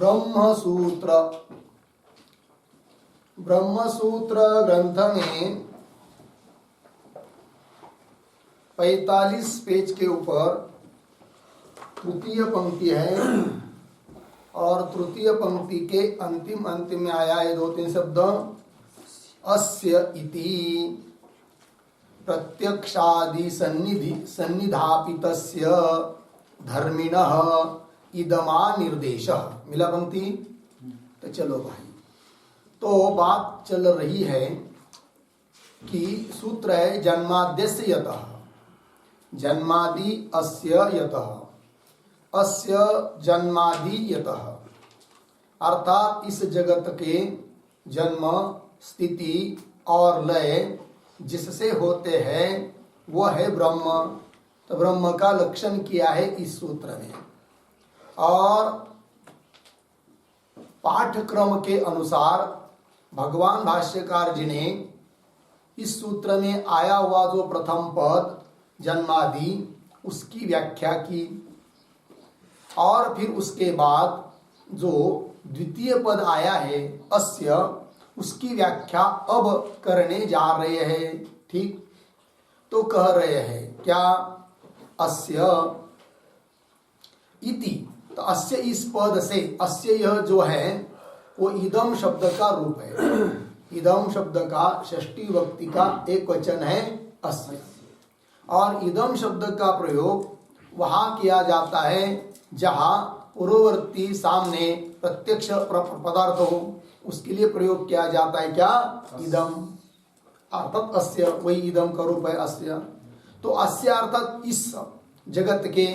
ब्रह्मसूत्र ब्रह्मसूत्र ग्रंथ में 45 पेज के ऊपर तृतीय पंक्ति है और तृतीय पंक्ति के अंतिम में आया है 2-3 शब्द अस्य इति प्रत्यक्षादि सन्निधापितस्य धर्मिणः इदमा निर्देश। मिला पंक्ति? तो चलो भाई, तो बात चल रही है कि सूत्र है जन्माद्यस्य यतः, जन्मादि अस्य यतः, अस्य जन्मादि यतः, अर्थात इस जगत के जन्म स्थिति और लय जिससे होते हैं वह है ब्रह्म। तो ब्रह्म का लक्षण किया है इस सूत्र में, और पाठ्यक्रम के अनुसार भगवान भाष्यकार जी ने इस सूत्र में आया हुआ जो प्रथम पद जन्मादि उसकी व्याख्या की, और फिर उसके बाद जो द्वितीय पद आया है अस्य, उसकी व्याख्या अब करने जा रहे हैं। ठीक, तो कह रहे हैं क्या? अस्य इति, तो अस्य इस पद से, अस्य यह जो है वो इदम शब्द का रूप है। इदम शब्द का षष्ठी विभक्ति का एक वचन है अस्य, और इदम शब्द का प्रयोग वहां किया जाता है जहां पूर्ववर्ती सामने प्रत्यक्ष पदार्थ हो, उसके लिए प्रयोग किया जाता है क्या? इदम, अर्थात अस्य, वही इदम का रूप है अस्य। तो अस्य अर्थात इस जगत के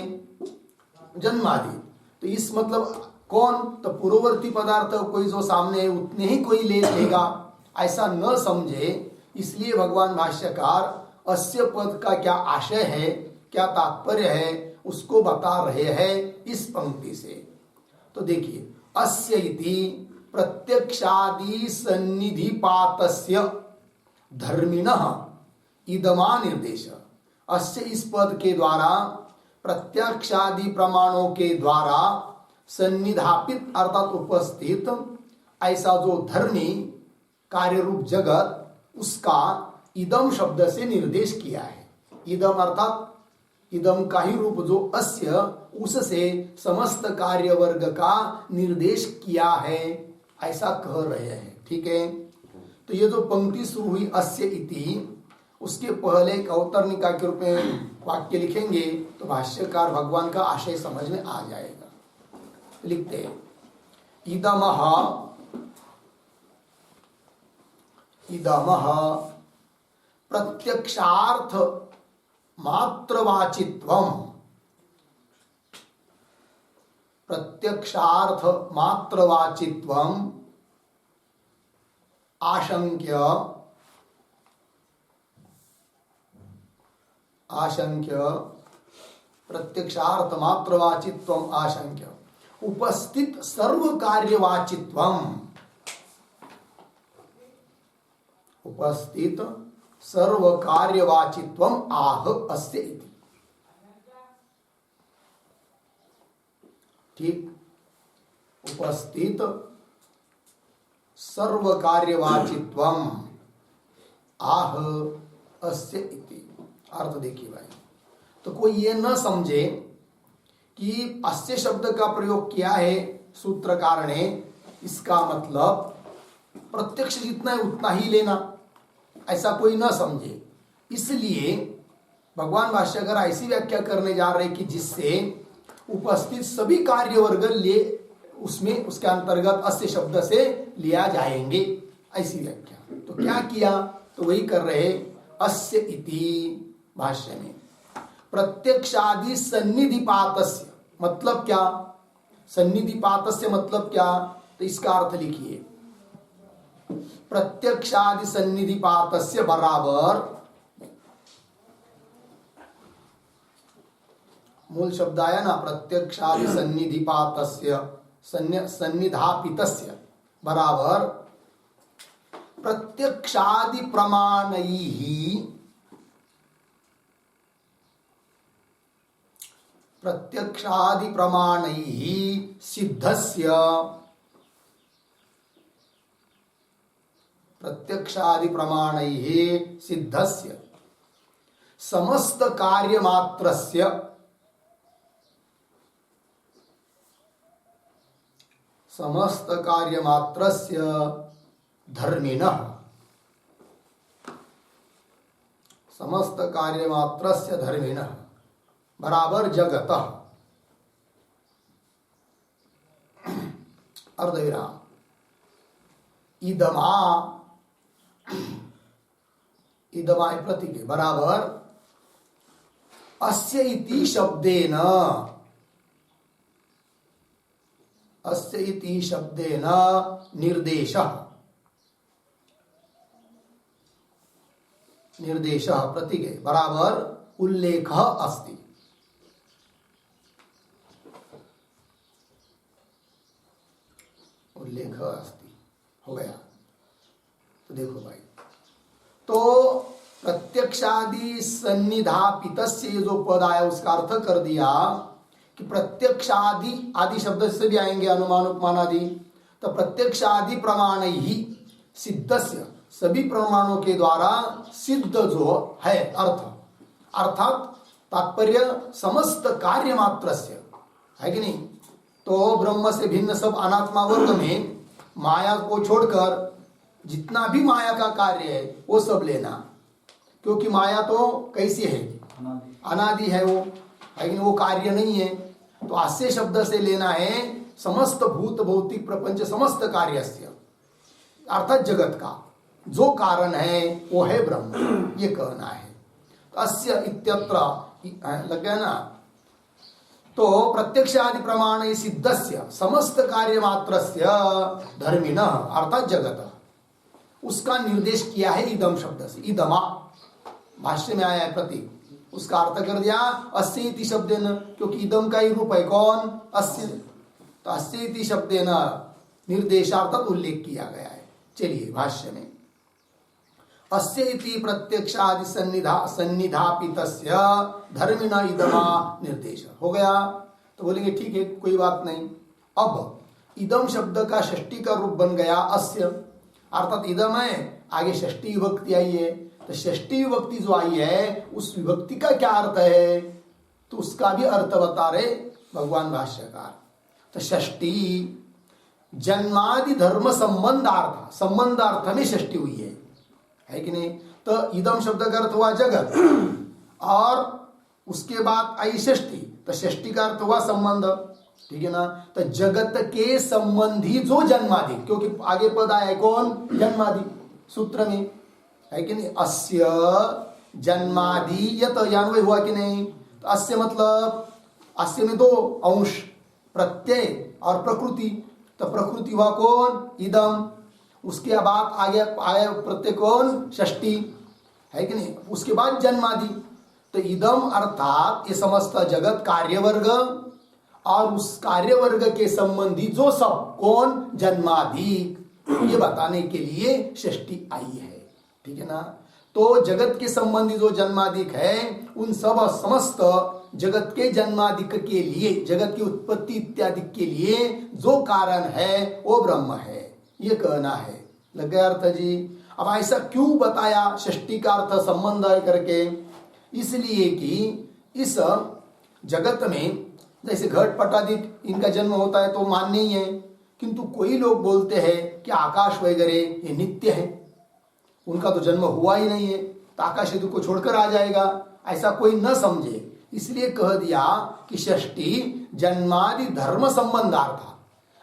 जन्मादि, तो इस मतलब कौन? तो पूर्ववर्ती पदार्थ कोई जो सामने है उतने ही कोई ले लेगा, ऐसा न समझे। इसलिए भगवान भाष्यकार अस्य पद का क्या आशय है, क्या तात्पर्य है, उसको बता रहे हैं इस पंक्ति से। तो देखिए, अस्य इति प्रत्यक्षादि सन्निधिपातस्य धर्मिणः इदमा निर्देश। अस्य इस पद के द्वारा, प्रत्यक्षादि प्रमाणों के द्वारा सन्निधापित अर्थात उपस्थित ऐसा जो धर्मी कार्य रूप जगत, उसका इदम शब्द से निर्देश किया है। इदम अर्थात इदम का ही रूप जो अस्य, उससे समस्त कार्य वर्ग का निर्देश किया है, ऐसा कह रहे हैं। ठीक है, तो ये जो पंक्ति शुरू हुई अस्य इति, उसके पहले एक अवतरणिका के रूप में वाक्य लिखेंगे तो भाष्यकार भगवान का आशय समझ में आ जाएगा। लिखते हैं इदमः प्रत्यक्षार्थ मात्रवाचित्वम, प्रत्यक्षार्थ मात्रवाचित्वम आशंक्य प्रत्यक्षार्थ मात्रवाचित्वम आशंक्य उपस्थित सर्व कार्यवाचित्वम, उपस्थित सर्व कार्यवाचित्वम आह अस्य इति। ठीक, उपस्थित सर्व कार्यवाचित्वम आह अस्य इति। अर्थ देखिए भाई, तो कोई ये न समझे कि अस्य शब्द का प्रयोग किया है सूत्रकार ने, इसका मतलब प्रत्यक्ष जितना है उतना ही लेना, ऐसा कोई न समझे। इसलिए भगवान भाष्यकार ऐसी व्याख्या करने जा रहे कि जिससे उपस्थित सभी कार्य वर्ग ले उसमें, उसके अंतर्गत अस्य शब्द से लिया जाएंगे, ऐसी व्याख्या। तो क्या किया? तो वही कर रहे अस्य इति भाष्य में। प्रत्यक्षादि सन्निधिपातस्य मतलब क्या? सन्निधिपातस्य मतलब क्या? तो इसका अर्थ लिखिए, प्रत्यक्षादि सन्निधिपातस्य बराबर, मूल शब्द आया ना, प्रत्यक्षादि सन्निधिपातस्य सन्निधापितस्य बराबर प्रत्यक्षादि प्रमाणैः, प्रत्यक्षादि प्रमाणैः सिद्धस्य प्रत्यक्षादि प्रमाणैः सिद्धस्य समस्त कार्यमात्रस्य समस्त कार्यमात्रस्य धर्मिणः समस्त कार्यमात्रस्य धर्मिणः बराबर जगतः अर्धविराम इदमा इदमा प्रतीक बराबर अस्य इति शब्देन निर्देशः प्रतीक बराबर उल्लेखः अस्ति। उल्लेख अस्ति हो गया। तो देखो भाई, तो प्रत्यक्षादि सन्निधापितस्य ये जो पद आया उसका अर्थ कर दिया कि प्रत्यक्षादि आदि शब्द से भी आएंगे अनुमान उपमान आदि। तो प्रत्यक्षादि प्रमाण ही सिद्धस्य सभी प्रमाणों के द्वारा सिद्ध जो है अर्थ अर्थात तात्पर्य समस्त कार्य मात्रस्य है कि नहीं। तो ब्रह्म से भिन्न सब अनात्मा वर्ग में माया को छोड़कर जितना भी माया का कार्य है वो सब लेना, क्योंकि माया तो कैसी है अनादि है वो है कि नहीं, वो कार्य नहीं है। तो आस्य शब्द से लेना है समस्त भूत भौतिक प्रपंच समस्त कार्यस्य अर्थात जगत का जो कारण है वो है ब्रह्म, ये कहना है। अस्य इत्यत्र लग गया ना। तो प्रत्यक्षादि प्रमाण सिद्धस्य समस्त कार्य मात्रस्य धर्मिणः अर्थात जगत उसका निर्देश किया है इदम शब्द से। इदमा भाष्य में आया है प्रतीक, उसका अर्थ कर दिया अस्य इति शब्देन, क्योंकि इदम का ही रूप है कौन अस्य। तो अस्य इति शब्देन निर्देशार्थक उल्लेख किया गया है। चलिए भाष्य में अस्य इति प्रत्यक्षादि सन्निधापितस्य धर्मिणा इदमा निर्देश हो गया। तो बोलेंगे ठीक है कोई बात नहीं। अब इदम शब्द का षष्ठी का रूप बन गया अस्य, अर्थात इदम है आगे षष्ठी विभक्ति आई है। तो षष्ठी विभक्ति जो आई है उस विभक्ति का क्या अर्थ है, तो उसका भी अर्थ बता रहे भगवान भाष्यकार। तो षष्ठी जन्मादि धर्म संबंधार्थ में षष्ठी हुई है कि नहीं। तो इदम शब्द का अर्थ हुआ जगत और उसके बाद आई षष्ठी, तो षष्ठी का अर्थ हुआ संबंध, ठीक है ना। तो जगत के संबंधी जो जन्मादि, क्योंकि आगे पद आया है कौन जन्मादि सूत्र में है कि नहीं। अस्य जन्मादि यत यान्वय हुआ कि नहीं। तो अस्य मतलब अस्य में दो अंश प्रत्यय और प्रकृति। तो प्रकृति हुआ कौन इदम, उसके बाद आगे आया प्रत्यय कौन षष्ठी है कि नहीं। उसके बाद जन्मादि। तो इदम अर्थात ये समस्त जगत कार्यवर्ग और उस कार्यवर्ग के संबंधी जो सब कौन जन्मादि, ये बताने के लिए षष्ठी आई है, ठीक है ना। तो जगत के संबंधी जो जन्मादिक है उन सब समस्त जगत के जन्मादिक के लिए, जगत की उत्पत्ति इत्यादि के लिए जो कारण है वो ब्रह्म है, ये कहना है। लग गया अर्थ जी। अब ऐसा क्यों बताया षष्ठी का अर्थ संबंध है करके, इसलिए कि इस जगत में जैसे घट पट आदि इनका जन्म होता है तो मान्य ही है, किंतु कोई लोग बोलते हैं कि आकाश वगैरह ये नित्य है, उनका तो जन्म हुआ ही नहीं है, तो आकाश यदि को छोड़कर आ जाएगा, ऐसा कोई न समझे। इसलिए कह दिया कि षष्ठी जन्मादि धर्म संबंधार्थ,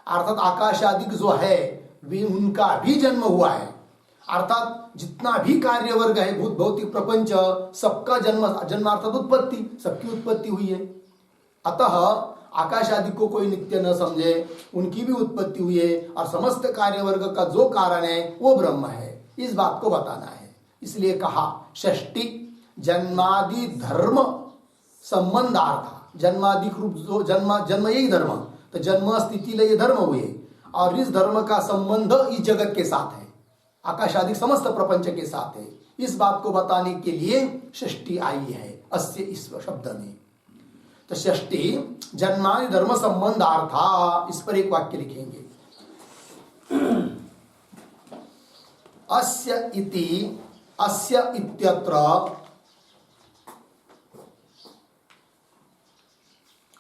अर्थात आकाश आदि जो है वे उनका भी जन्म हुआ है, अर्थात जितना भी कार्य वर्ग है भूत भौतिक प्रपंच सबका जन्म अर्थात उत्पत्ति, सबकी उत्पत्ति हुई है। अतः आकाश आदि को कोई नित्य न समझे, उनकी भी उत्पत्ति हुई है और समस्त कार्य वर्ग का जो कारण है वो ब्रह्म है, इस बात को बताना है। इसलिए कहा षष्ठी जन्मादि धर्म संबंधार्थ, जन्मादिक रूप जो जन्म यही धर्म, तो जन्म स्थिति लय धर्म हुए और इस धर्म का संबंध इस जगत के साथ है, आकाश आदि समस्त प्रपंच के साथ है। इस बात को बताने के लिए षष्ठी आई है अस्य इस शब्द में। तो षष्ठी जन्मादि धर्म संबंधार्था, इस पर एक वाक्य लिखेंगे। अस्य इति, अस्य इत्यत्र,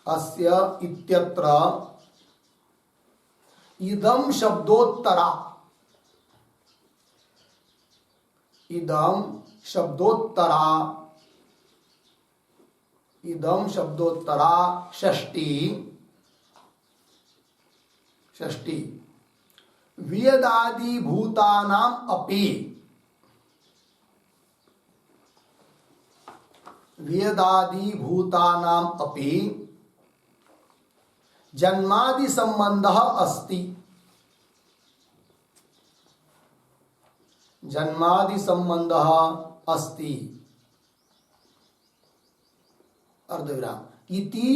अस्य इत्यत्र इदं शब्दोत्तरा, इदं शब्दोत्तरा, इदं शब्दोत्तरा षष्ठी, षष्ठी वियदादि भूतानाम अपि, वियदादि भूतानाम अपि जन्मादि संबंधः अस्ति, जन्मादि संबंधः अस्ति, अर्धविराम इति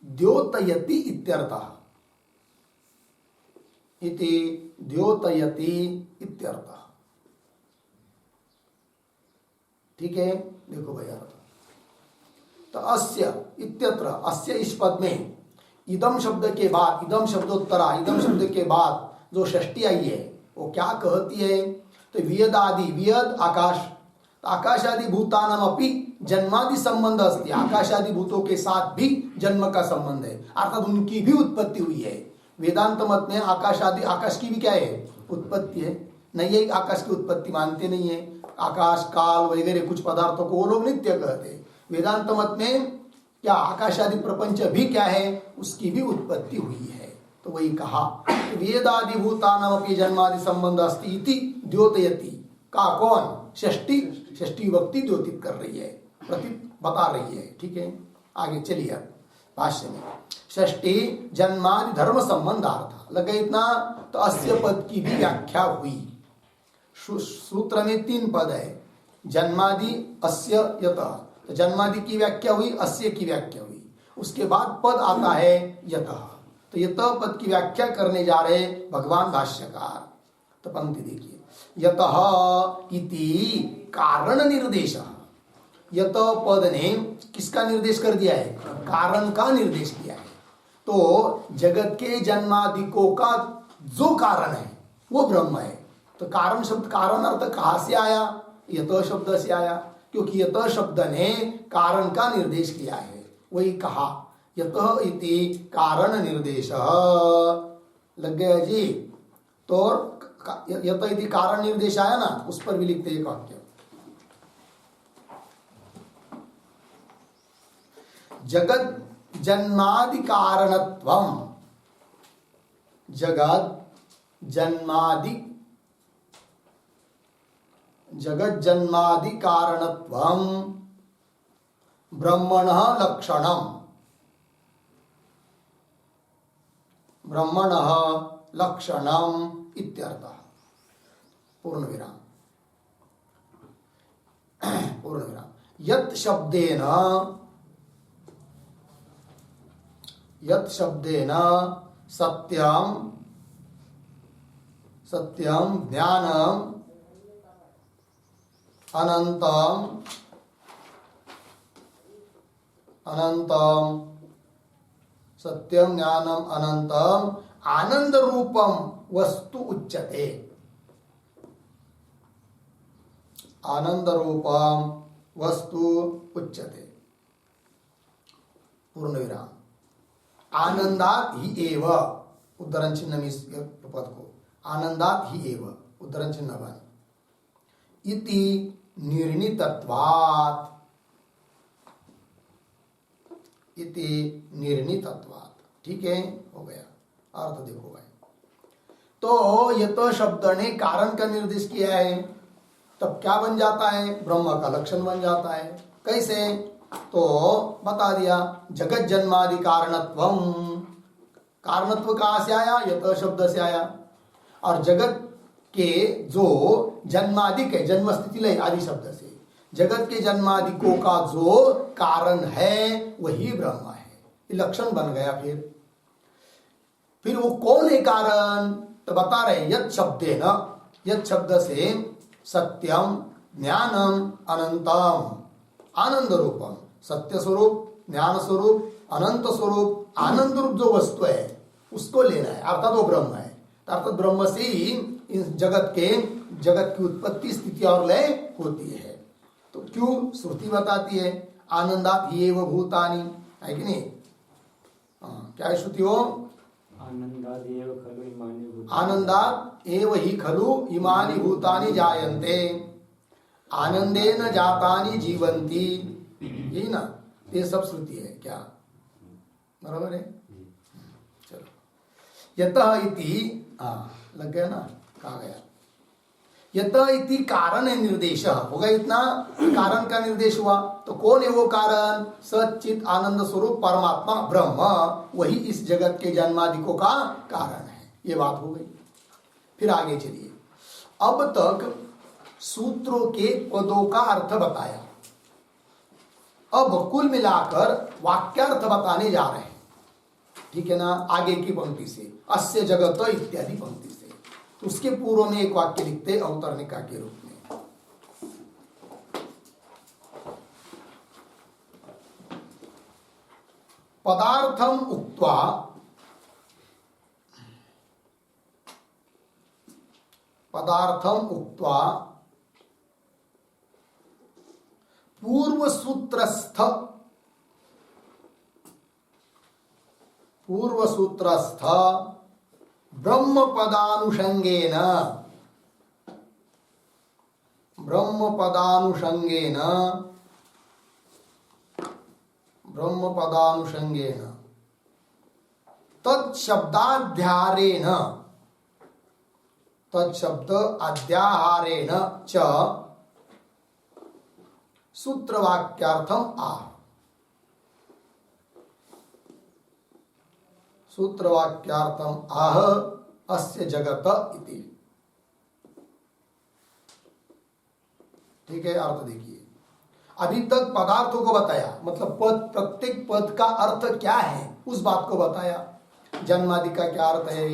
द्योतयति इत्यर्थः, इति द्योतयति इत्यर्थः। ठीक है, देखो भाई अर्थ। तो अस्य इत्यत्र, अस्य इस पद में इदम शब्द के बाद, इदम शब्दोत्तरा, इदम शब्द के बाद जो षष्ठी आई है वो क्या कहती है? तो वियदादि, वियद आकाश, आकाश आदि भूतानाम अपि जन्मादि संबंध अस्ति, आकाश आदि भूतों के साथ भी जन्म का संबंध है, अर्थात उनकी भी उत्पत्ति हुई है। वेदांत मत में आकाश आदि, आकाश की भी क्या है? उत्पत्ति है। नहीं है आकाश की उत्पत्ति मानते नहीं है, आकाश काल वगैरह कुछ पदार्थों को वो लोग नित्य कहते हैं। वेदांत मत में क्या आकाश आदि प्रपंच भी क्या है? उसकी भी उत्पत्ति हुई है। तो वही कहा वेदादि भूतानामपि जन्मादि संबंध अस्ति इति द्योतयति का कौन? षष्ठी, षष्ठी विभक्ति द्योतित कर रही है, प्रति बता रही है। ठीक है, आगे चलिए अब भाष्य में। षष्ठी जन्मादि धर्म संबंधार्थ लगे इतना, तो अस्य पद की भी व्याख्या हुई। सूत्र में 3 पद है, जन्मादि अस्य यतः, तो जन्मादि की व्याख्या हुई, अस्य की व्याख्या हुई, उसके बाद पद आता है यतः। तो यतः पद की व्याख्या करने जा रहे भगवान भाष्यकार। तो पंक्ति देखिए, यतः इति कारण निर्देश, यतः पद ने किसका निर्देश कर दिया है? कारण का निर्देश किया है। तो जगत के जन्मादिकों का जो कारण है वो ब्रह्म है। तो कारण शब्द, कारण अर्थ कहां से आया? यतः शब्द से आया, क्योंकि यतः शब्द ने कारण का निर्देश किया है। वही कहा यतः इति कारण निर्देश, लग गया जी। तो यतः इति कारण निर्देश आया ना, उस पर भी लिखते एक वाक्य, जगत जन्मादि कारणत्वम, जगत जन्मादि, जगत जन्मादि कारणत्वम ब्रह्मणः लक्षणम, ब्रह्मणः लक्षणम इत्यर्थः। पूर्ण विराम, पूर्ण विराम। यत् शब्देन, यत् शब्देन सत्यम, सत्यम ज्ञानम अनंतम, अनंतम सत्यम ज्ञानम अनंतम आनंद रूपम वस्तु उच्यते, आनंद रूपम वस्तु उच्यते। पूर्ण विराम। आनंदात ही एव, उद्धरण चिन्ह में इस पद को, आनंदात ही एव उद्धरण चिन्ह बन, इति निर्णितत्वात्, इति निर्णितत्वात्। ठीक है, हो गया अर्थ। देखो भाई, तो ये तो शब्द ने कारण का निर्देश किया है, तब क्या बन जाता है? ब्रह्म का लक्षण बन जाता है। कैसे? तो बता दिया, जगत जन्मादि कारणत्वम, कारणत्व कहां से आया? यत शब्द से आया। और जगत के जो जन्मादिक है, जन्म स्थिति लय आदि शब्द से, जगत के जन्मादिकों का जो कारण है वही ब्रह्म है। ये लक्षण बन गया। फिर वो कौन है कारण? तो बता रहे यत् शब्देन, यत् शब्द से सत्यम ज्ञानम अनंतम, आनंद रूपम, सत्य स्वरूप, ज्ञान स्वरूप, अनंत स्वरूप आनंद रूप जो वस्तु है उसको लेना है, अर्थात वो ब्रह्म है। अर्थात ब्रह्म से ही इस जगत की उत्पत्ति स्थिति और लय होती है। तो क्यों श्रुति बताती है आनंदात ही एव भूतानि, है कि नहीं? क्या है श्रुति? हो आनंदात एव ही खलु इमानि भूतानि जायन्ते आनंदेन जातानि जीवन्ति, यही ना? ये सब श्रुति है क्या? बराबर है। चलो, यतः इति लग गया ना? कहा गया? यतः इति कारण निर्देश होगा, इतना कारण का निर्देश हुआ। तो कौन है वो कारण? सच्चित आनंद स्वरूप परमात्मा ब्रह्म, वही इस जगत के जन्मादिकों का कारण है। ये बात हो गई। फिर आगे चलिए। अब तक सूत्रों के पदों का अर्थ बताया, अब कुल मिलाकर वाक्यार्थ बताने जा रहे हैं, ठीक है ना? आगे की पंक्ति से अस्य जगत इत्यादि पंक्ति से। तो उसके पूर्व में एक वाक्य लिखते अवतरणिका के रूप में। पदार्थम उक्त्वा पूर्वसूत्रस्थ ब्रह्म पदानुषंगेन तत्शब्द अध्याहारेण च सूत्रवाक्यार्थम आह अस्य जगत इति। ठीक है, अर्थ देखिए। अभी तक पदार्थों को बताया, मतलब पद, प्रत्येक पद का अर्थ क्या है उस बात को बताया। जन्मादि का क्या अर्थ है,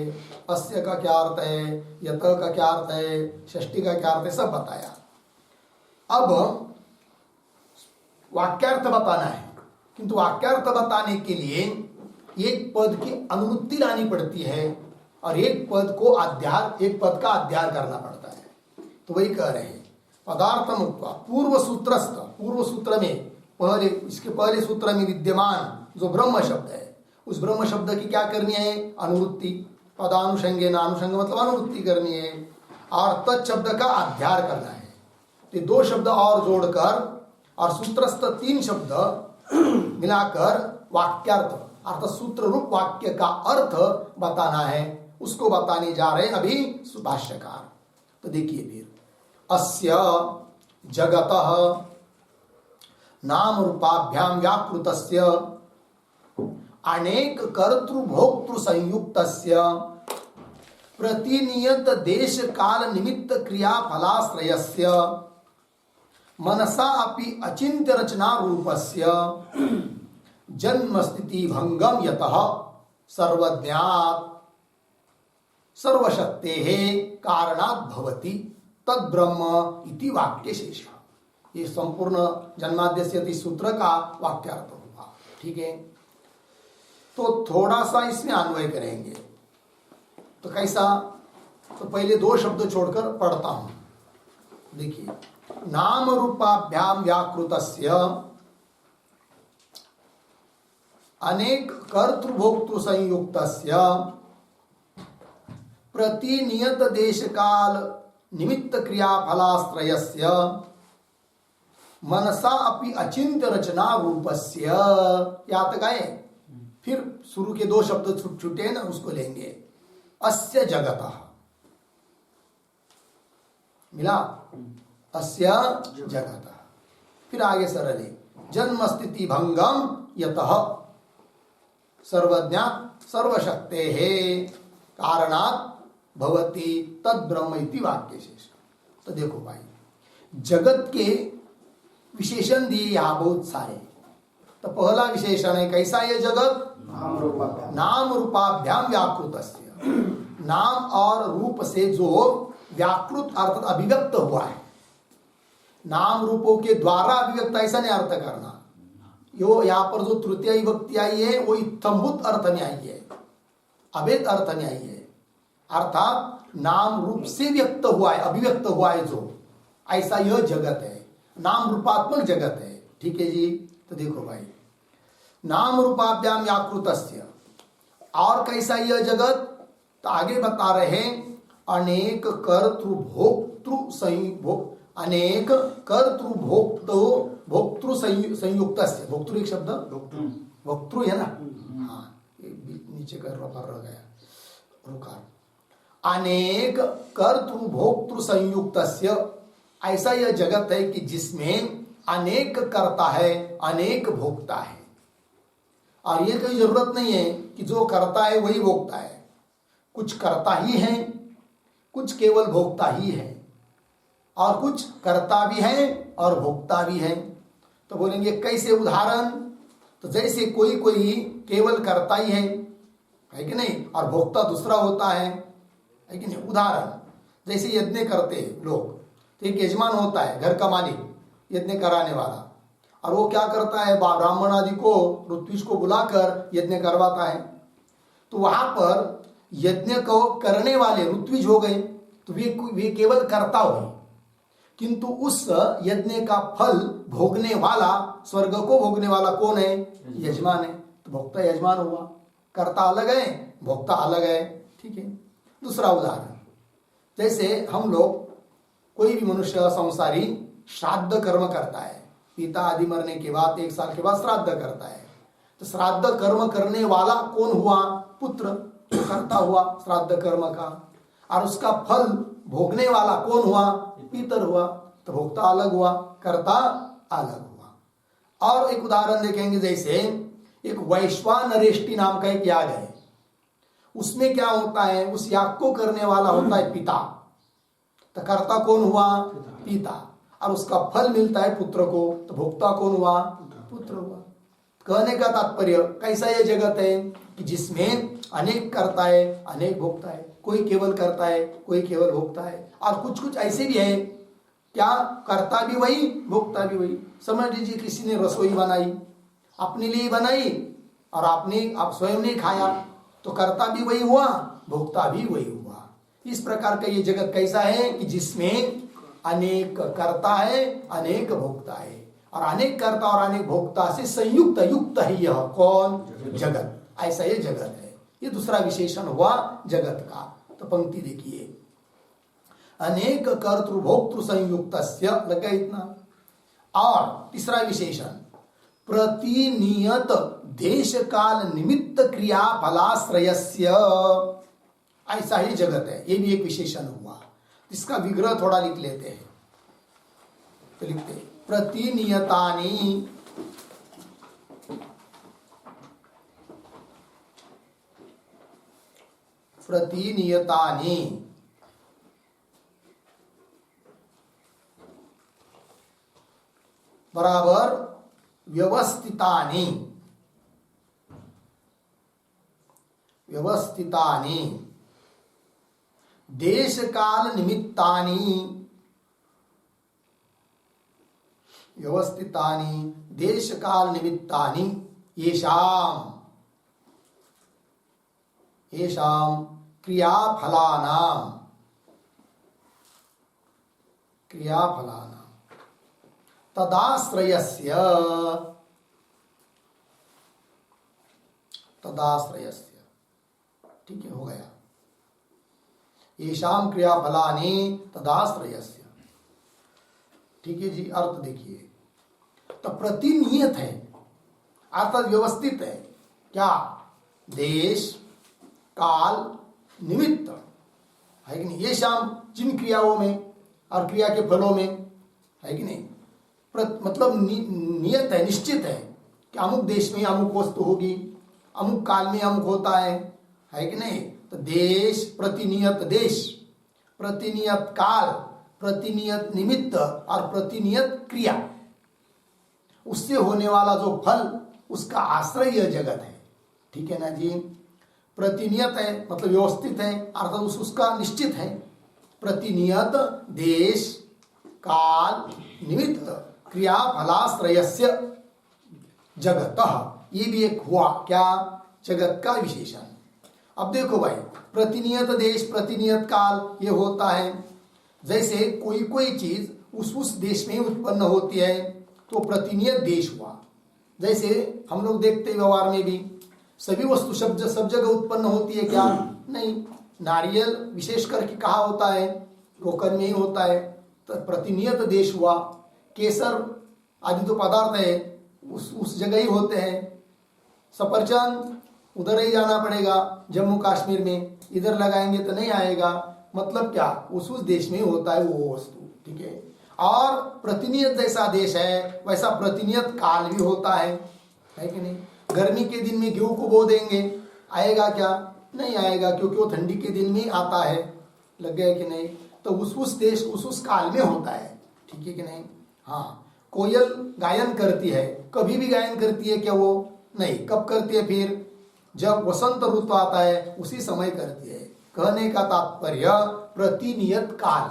अस्य का क्या अर्थ है, यत का क्या अर्थ है, षष्ठी का क्या अर्थ है, सब बताया। अब वाक्यार्थ बताना है, किंतु वाक्यार्थ बताने के लिए एक पद की अनुवृत्ति लानी पड़ती है और एक पद का अध्यार करना पड़ता है। तो वही कह रहे हैं पदार्थम उक्त्वा पूर्व सूत्र में पहले, इसके पहले सूत्र में विद्यमान जो ब्रह्म शब्द है, उस ब्रह्म शब्द की क्या करनी है? अनुवृत्ति। पदानुषंगेन, अनुषंग मतलब अनुवृत्ति करनी है, और तत्शब्द का अध्यार करना है। तो दो शब्द और जोड़कर और सूत्रस्थ 3 शब्द मिलाकर वाक्यार्थ अर्थात सूत्र रूप वाक्य का अर्थ बताना है, उसको बताने जा रहे अभी भाष्यकार। तो देखिए फिर, अस्य जगतः नाम रूपाभ्याम व्याकृतस्य अनेक कर्तृभोक्तृ संयुक्तस्य प्रतिनियत देश काल निमित्त क्रिया फलाश्रयस्य मनसा अपि अचिन्त्य रचना रूपस्य जन्म स्थिति भंगम यतः सर्वज्ञात सर्वशक्तेः कारणात् भवति तद ब्रह्म इति वाक्य शेष। ये संपूर्ण जन्माद्यस्य सूत्र का वाक्यार्थ होगा। ठीक है, तो थोड़ा सा इसमें अन्वय करेंगे। तो कैसा? तो पहले 2 शब्द छोड़कर पढ़ता हूं। देखिए, नाम रूपाभ्याम व्याकृतस्य अनेक कर्तृभोक्तृ संयुक्तस्य प्रतिनियत देश काल निमित्त क्रिया फलाश्रयस्य मनसा अपि अचिन्त्य रचना रूपस्य। या तक आए? फिर शुरू के 2 शब्द छूटे ना, उसको लेंगे। अस्य जगतः मिला, अस्य जगतः। फिर आगे सरल है, जन्म स्थिति भंगम यतः सर्वज्ञात सर्वशक्तेः कारणात् भवति तद ब्रह्म इति वाक्य शेष। तो देखो भाई, जगत के विशेषण दिए यहाँ बहुत सारे। तो पहला विशेषण है कैसा? ये जगत नाम रूपाभ्याम व्याकृतस्य, नाम और रूप से जो व्याकृत अर्थात अभिव्यक्त हुआ है। नाम रूपों के द्वारा अभिव्यक्त, ऐसा नहीं अर्थ करना। यो यहाँ पर जो तृतीय विभक्ति आई है वो इत्थम्भूत अर्थ में आई है, अभेद अर्थ में आई है, अर्थात नाम रूप से व्यक्त हुआ है, अभिव्यक्त हुआ है जो, ऐसा यह जगत है, नाम रूपात्मक जगत है। ठीक है जी। तो देखो भाई, नाम रूपाभ्याम व्याकृतस्य, और कैसा यह जगत, तो आगे बता रहे हैं अनेक कर्तृ भोक्तृ अनेक कर्तृ भोक्तृ संयुक्त, भोक्तृ एक शब्द भोक्तृ है ना, हाँ नीचे कर रह गया रुकार, अनेक कर्तृ भोक्तृ संयुक्त, ऐसा यह जगत है कि जिसमें अनेक कर्ता है, अनेक भोक्ता है। और ये कोई जरूरत नहीं है कि जो करता है वही भोगता है, कुछ करता ही है, कुछ केवल भोगता ही है, और कुछ करता भी है और भोगता भी है। तो बोलेंगे कैसे उदाहरण, तो जैसे कोई कोई केवल करता ही है कि नहीं, और भोगता दूसरा होता है कि नहीं। उदाहरण, जैसे यज्ञ करते लोग, तो एक यजमान होता है घर का मालिक, यज्ञ कराने वाला, और वो क्या करता है, ब्राह्मण आदि को, ऋत्विज को बुलाकर यज्ञ करवाता है। तो वहां पर यज्ञ को करने वाले ऋत्विज हो गए, तो वे केवल कर्ता हुए, किंतु उस यज्ञ का फल भोगने वाला, स्वर्ग को भोगने वाला कौन है, यजमान है। तो भोक्ता यजमान हुआ, कर्ता अलग है, भोक्ता अलग है। ठीक है। दूसरा उदाहरण, जैसे हम लोग, कोई भी मनुष्य संसारी श्राद्ध कर्म करता है, पिता आदि मरने के बाद 1 साल के बाद श्राद्ध करता है, तो श्राद्ध कर्म करने वाला कौन हुआ, पुत्र, करता हुआ श्राद्ध कर्म का, और उसका फल भोगने वाला कौन हुआ, पितर हुआ। तो भोक्ता अलग हुआ, कर्ता अलग हुआ। और एक उदाहरण देखेंगे, जैसे एक वैश्वानरेष्टि नाम का एक याग है, उसमें क्या होता है, उस याग को करने वाला होता है पिता, तो कर्ता कौन हुआ, पिता, और उसका फल मिलता है पुत्र को, तो भोक्ता कौन हुआ, पुत्र हुआ। कहने का तात्पर्य, कैसा यह जगत है कि जिसमें अनेक करता है, अनेक भोक्ता है, कोई केवल करता है, कोई केवल भोक्ता है, और कुछ कुछ ऐसे भी है, क्या करता भी वही, भोक्ता भी वही। समझ लीजिए किसी ने रसोई बनाई, अपने लिए बनाई, और आप स्वयं ने खाया, तो करता भी वही हुआ, भोक्ता भी वही हुआ। इस प्रकार का ये जगत कैसा है कि जिसमें अनेक कर्ता है, अनेक भोक्ता है, और अनेक कर्ता और अनेक भोक्ता से संयुक्त युक्त है यह कौन, जगत। ऐसा ये जगत है। ये दूसरा विशेषण हुआ जगत का। तो पंक्ति देखिए, अनेक कर्तृ भोक्तृ संयुक्त, लगा इतना। और तीसरा विशेषण, प्रतिनियत देश काल निमित्त क्रिया फलाश्रयस्य, ऐसा ही जगत है। ये भी एक विशेषण हुआ। इसका विग्रह थोड़ा लिख लेते हैं। तो लिखते हैं, प्रतिनियतानि बराबर व्यवस्थितानि देश काल निमित्तानि, व्यवस्थितानि देश काल निमित्तानि, येषाम क्रियाफलानां तदाश्रयस्य, ठीक है, हो गया। येषाम क्रियाफलानि तदाश्रयस्य, ठीक है जी। अर्थ देखिए, तो प्रतिनियत है अर्थात व्यवस्थित है, क्या, देश काल निमित्त है कि नहीं, ये शाम जिन क्रियाओं में और क्रिया के फलों में, है कि नहीं, मतलब नियत है, निश्चित है कि अमुक देश में अमुक वस्तु होगी, अमुक काल में अमुक होता है कि नहीं। तो देश, प्रतिनियत देश, प्रतिनियत काल, प्रतिनियत निमित्त और प्रतिनियत क्रिया, उससे होने वाला जो फल, उसका आश्रय यह जगत है। ठीक है ना जी। प्रतिनियत है मतलब व्यवस्थित है, अर्थात उसका निश्चित है। प्रतिनियत देश काल निमित्त क्रिया फलाश्रयस्य, जगतः, ये भी एक हुआ क्या, जगत का विशेषण। अब देखो भाई, प्रतिनियत देश प्रतिनियत काल ये होता है। जैसे कोई चीज उस देश में उत्पन्न होती है तो प्रतिनियत देश हुआ। जैसे हम लोग देखते हैं व्यवहार में भी सभी वस्तु शब्द सब जगह उत्पन्न होती है क्या, नहीं। नारियल विशेष करके कहाँ होता है, कोकण में ही होता है, तो प्रतिनियत देश हुआ। केसर आदि तो पदार्थ है उस जगह ही होते हैं। सफरचंद उधर ही जाना पड़ेगा, जम्मू कश्मीर में, इधर लगाएंगे तो नहीं आएगा। मतलब क्या, उस देश में होता है वो वस्तु, ठीक है। और प्रतिनियत जैसा देश है वैसा प्रतिनियत काल भी होता है कि नहीं। गर्मी के दिन में गेहूं को बो देंगे, आएगा क्या, नहीं आएगा, क्योंकि वो ठंडी के दिन में आता है। लग गया कि नहीं। तो उस देश उस काल में होता है, ठीक है कि नहीं। हाँ, कोयल गायन करती है, कभी भी गायन करती है क्या, वो नहीं। कब करती है, फिर जब वसंत ऋतु आता है उसी समय करती है। कहने का तात्पर्य प्रतिनियत काल,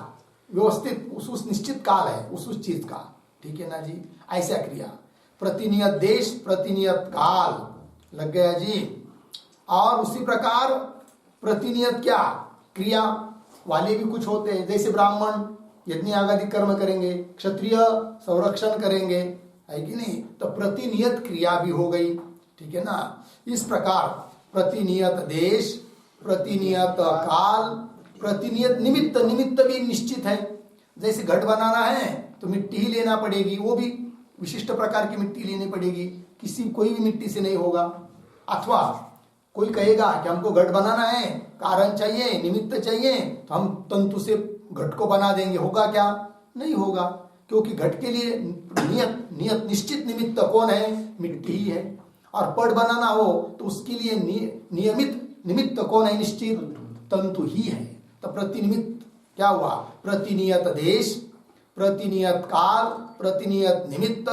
व्यवस्थित उस निश्चित काल है उस चीज का, ठीक है ना जी। ऐसा क्रिया, प्रतिनियत देश प्रतिनियत काल, लग गया जी। और उसी प्रकार प्रतिनियत क्या, क्रिया वाले भी कुछ होते हैं। जैसे ब्राह्मण यज्ञ आदि कर्म करेंगे, क्षत्रिय संरक्षण करेंगे, है कि नहीं। तो प्रतिनियत क्रिया भी हो गई, ठीक है ना। इस प्रकार प्रतिनियत देश प्रतिनियत काल प्रतिनियत निमित्त, निमित्त भी निश्चित है। जैसे घट बनाना है तो मिट्टी ही लेना पड़ेगी, वो भी विशिष्ट प्रकार की मिट्टी लेनी पड़ेगी, कोई भी मिट्टी से नहीं होगा। अथवा कोई कहेगा कि हमको घट बनाना है, कारण चाहिए, निमित्त चाहिए, तो हम तंतु से घट को बना देंगे, होगा क्या, नहीं होगा। क्योंकि घट के लिए नियत निश्चित निमित्त कौन है, मिट्टी ही है। और पट बनाना हो तो उसके लिए नियमित निमित्त कौन है, निश्चित तंतु ही है। तो प्रतिनिमित्त क्या हुआ, प्रतिनियत देश प्रतिनियत काल प्रतिनियत निमित्त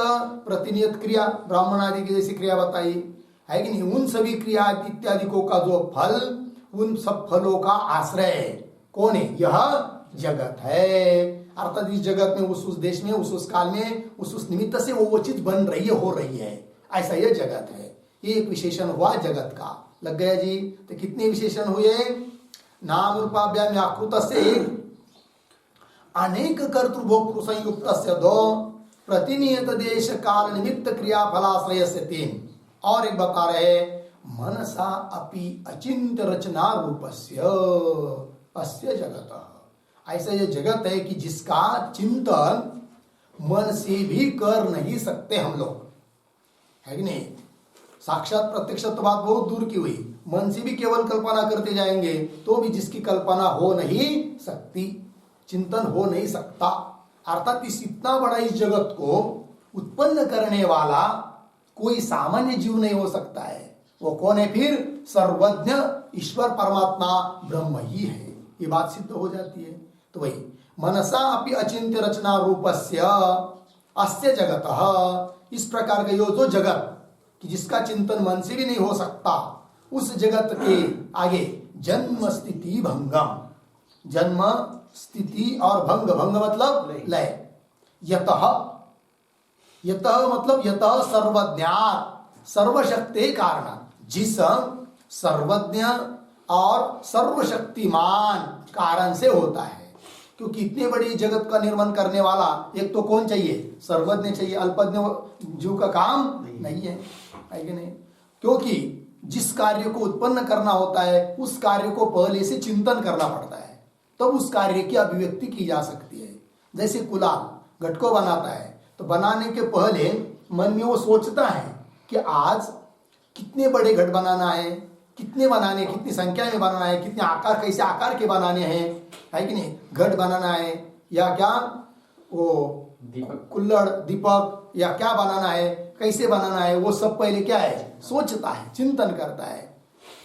प्रतिनियत क्रिया, ब्राह्मण आदि की जैसी क्रिया बताई है कि नहीं। उन सभी क्रिया इत्यादि को का जो फल, उन सब फलों का आश्रय कौन है, यह जगत है। अर्थात इस जगत में उस देश में उस काल में उस निमित्त से वो चीज बन रही है, हो रही है, ऐसा यह जगत है। ये एक विशेषण हुआ जगत का, लग गया जी। तो कितने विशेषण हुए, नाम रूपाभ्याम आकृत से अनेक कर्तृभोक्तृ संयुक्त से 2, प्रतिनियत देश काल निमित्त क्रिया फलाश्रय से 3, और एक बता रहे मनसा अपि अचिंत्य रचना रूपस्य अस्य जगत। ऐसा ये जगत है कि जिसका चिंतन मन से भी कर नहीं सकते हम लोग, है कि नहीं। साक्षात प्रत्यक्ष तो बात बहुत दूर की हुई, मन से भी केवल कल्पना करते जाएंगे तो भी जिसकी कल्पना हो नहीं सकती, चिंतन हो नहीं सकता। अर्थात इस इतना बड़ा इस जगत को उत्पन्न करने वाला कोई सामान्य जीव नहीं हो सकता है। वो कौन है फिर, सर्वज्ञ ईश्वर परमात्मा ब्रह्म ही है। ये बात सिद्ध हो जाती है। तो वही मनसा अपि अचिंत्य रचना रूपस्य अस्य जगतः, इस प्रकार का जो जगत कि जिसका चिंतन मन से भी नहीं हो सकता, उस जगत के आगे जन्म स्थिति भंगम, जन्म स्थिति और भंग, भंग मतलब लय, यतः मतलब यतः सर्वज्ञात सर्वशक्ति कारण, जिस सर्वज्ञ और सर्वशक्तिमान कारण से होता है। क्योंकि इतने बड़ी जगत का निर्माण करने वाला एक तो कौन चाहिए, सर्वज्ञ चाहिए। अल्पज्ञ जीव का काम नहीं है कि नहीं। क्योंकि जिस कार्य को उत्पन्न करना होता है उस कार्य को पहले से चिंतन करना पड़ता है, तब उस कार्य की अभिव्यक्ति की जा सकती है। जैसे कुलाल घट को बनाता है तो बनाने के पहले मन में वो सोचता है कि आज कितने बड़े घट बनाना है, कितने बनाने, कितनी संख्या में बनाना है, कितने आकार, कैसे आकार के बनाने हैं, है कि नहीं। घट बनाना है या क्या वो कुल्लड़ दीपक या क्या बनाना है, कैसे बनाना है, वो सब पहले क्या है, सोचता है, चिंतन करता है,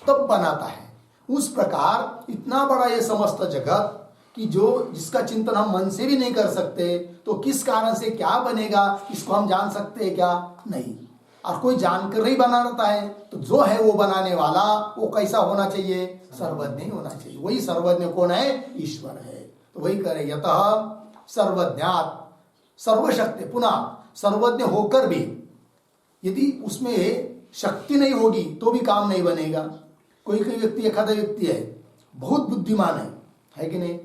तब बनाता है। उस प्रकार इतना बड़ा ये समस्त जगत कि जिसका चिंतन हम मन से भी नहीं कर सकते, तो किस कारण से क्या बनेगा इसको हम जान सकते हैं क्या, नहीं। और कोई जानकर ही बनाता है तो जो है वो बनाने वाला वो कैसा होना चाहिए, सर्वज्ञ होना चाहिए। वही सर्वज्ञ कौन है, ईश्वर है। तो वही करे यतः सर्वज्ञात सर्वशक्ति, पुनः सर्वज्ञ होकर भी यदि उसमें शक्ति नहीं होगी तो भी काम नहीं बनेगा। कोई व्यक्ति, एखादा व्यक्ति है बहुत बुद्धिमान है कि नहीं,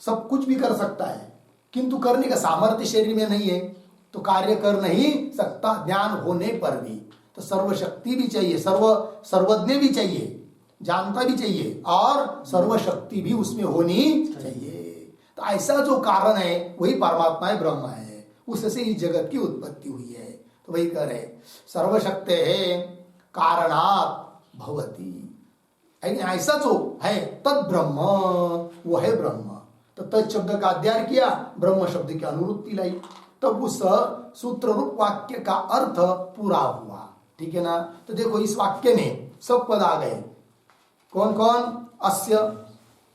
सब कुछ भी कर सकता है, किंतु करने का सामर्थ्य शरीर में नहीं है तो कार्य कर नहीं सकता। ज्ञान होने पर भी तो सर्वशक्ति भी चाहिए, सर्वज्ञ भी चाहिए, जानता भी चाहिए और सर्वशक्ति भी उसमें होनी चाहिए। तो ऐसा जो कारण है वही परमात्मा है, ब्रह्म है, उससे इस जगत की उत्पत्ति हुई है। तो वही कह रहे सर्वशक्ति है कारणात् भवति, ऐसा जो है तद ब्रह्म, वो है ब्रह्म। तो तत् शब्द का अध्ययन किया, ब्रह्म शब्द की अनुवृत्ति लाई, तब उस सूत्र रूप वाक्य का अर्थ पूरा हुआ। ठीक है ना। तो देखो इस वाक्य में सब पद आ गए, कौन कौन, अस्य,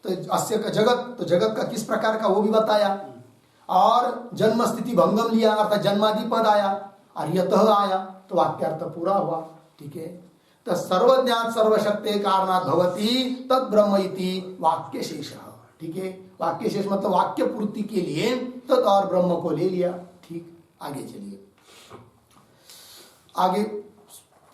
तो अस्य का जगत, तो जगत का किस प्रकार का वो भी बताया, और जन्म स्थिति भंगम लिया अर्थात जन्मादि पद आया, और यतः आया, तो वाक्यार्थ पूरा हुआ। ठीक है। तो सर्वज्ञात सर्वशक्ति कारणात् भवति तद ब्रह्म इति वाक्य शेष। ठीक है। वाक्य शेष मतलब वाक्य पूर्ति के लिए तद और ब्रह्म को ले लिया। ठीक, आगे चलिए। आगे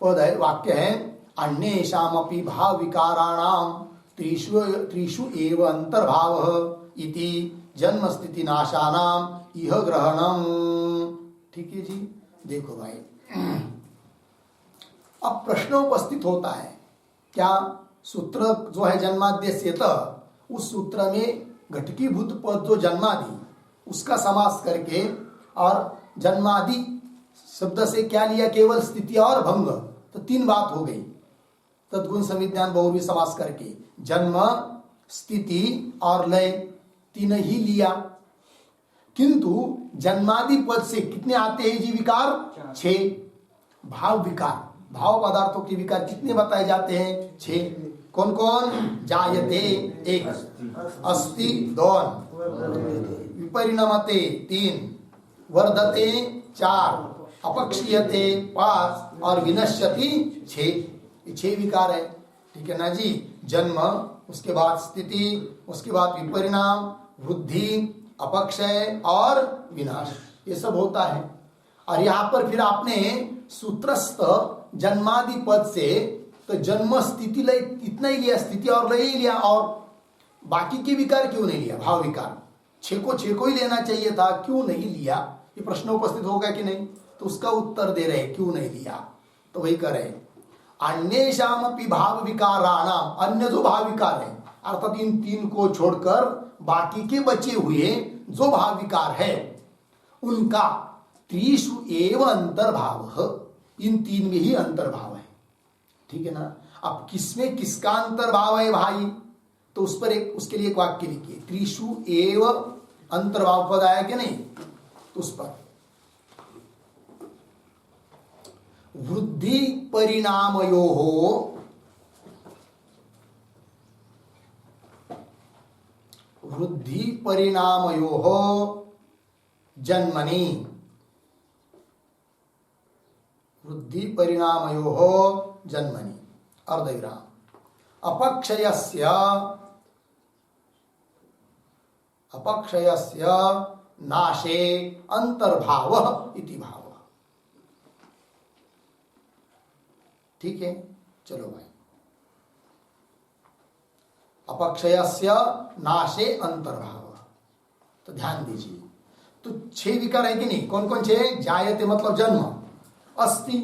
पद है, वाक्य है अन्येषामपि भाव विकाराणाम त्रिषु एव अंतर्भावः इति जन्म स्थिति नाशानाम इह ग्रहणम। ठीक है जी। देखो भाई, अब प्रश्न उपस्थित होता है, क्या सूत्र जो है जन्माद्यस्यत, उस सूत्र में घटकीभूत पद जो जन्मादि उसका समास करके और जन्मादि शब्द से क्या लिया, केवल स्थिति और भंग, तो तीन बात हो गई। तद्गुण समिज्ञान बहुव्रीहि समास करके जन्म स्थिति और लय तीन ही लिया, किंतु जन्मादि पद से कितने आते हैं जी विकार, 6। भाव विकार, भाव पदार्थों के विकार कितने बताए जाते हैं, 6। कौन कौन, जायते 1, अस्ति 2, विपरिणमते 3, वर्धते 4, अपक्षीयते 5 और विनश्यति 6। 6 विकार है। ठीक है ना जी। जन्म, उसके बाद स्थिति, उसके बाद विपरिणाम, वृद्धि, अपक्षय और विनाश, ये सब होता है। और यहाँ पर फिर आपने सूत्रस्थ जन्मादि पद से तो जन्म स्थिति लय इतना ही लिया, स्थिति और लय ही लिया, और बाकी के विकार क्यों नहीं लिया, भाव विकार 6 को ही लेना चाहिए था, क्यों नहीं लिया, ये प्रश्न उपस्थित होगा कि नहीं। तो उसका उत्तर दे रहे क्यों नहीं लिया। तो वही कर रहे अन्येषामपि भाव विकाराणाम, अन्य जो भाव विकार है अर्थात इन 3 को छोड़कर बाकी के बचे हुए जो भाव विकार है उनका त्रिषु एव अंतर्भाव, इन 3 में ही अंतर्भाव है। ठीक है ना। अब किसमें किसका अंतर्भाव है भाई, तो उस पर उसके लिए एक वाक्य लिखिए, त्रिषु एव अंतर्भाव पद आया कि नहीं, तो उस पर वृद्धि परिणामयोः, वृद्धि परिणामयोः जन्मनि, वृद्धि परिणामयोः जन्मनि अर्धविराम, अपक्षयस्य नाशे अंतर्भावः इति भावः। ठीक है। चलो भाई, अपक्षयस्य नाशे अंतर्भावः, तो ध्यान दीजिए। तो 6 विकार है कि नहीं, कौन कौन 6, जायते मतलब जन्म, अस्ति,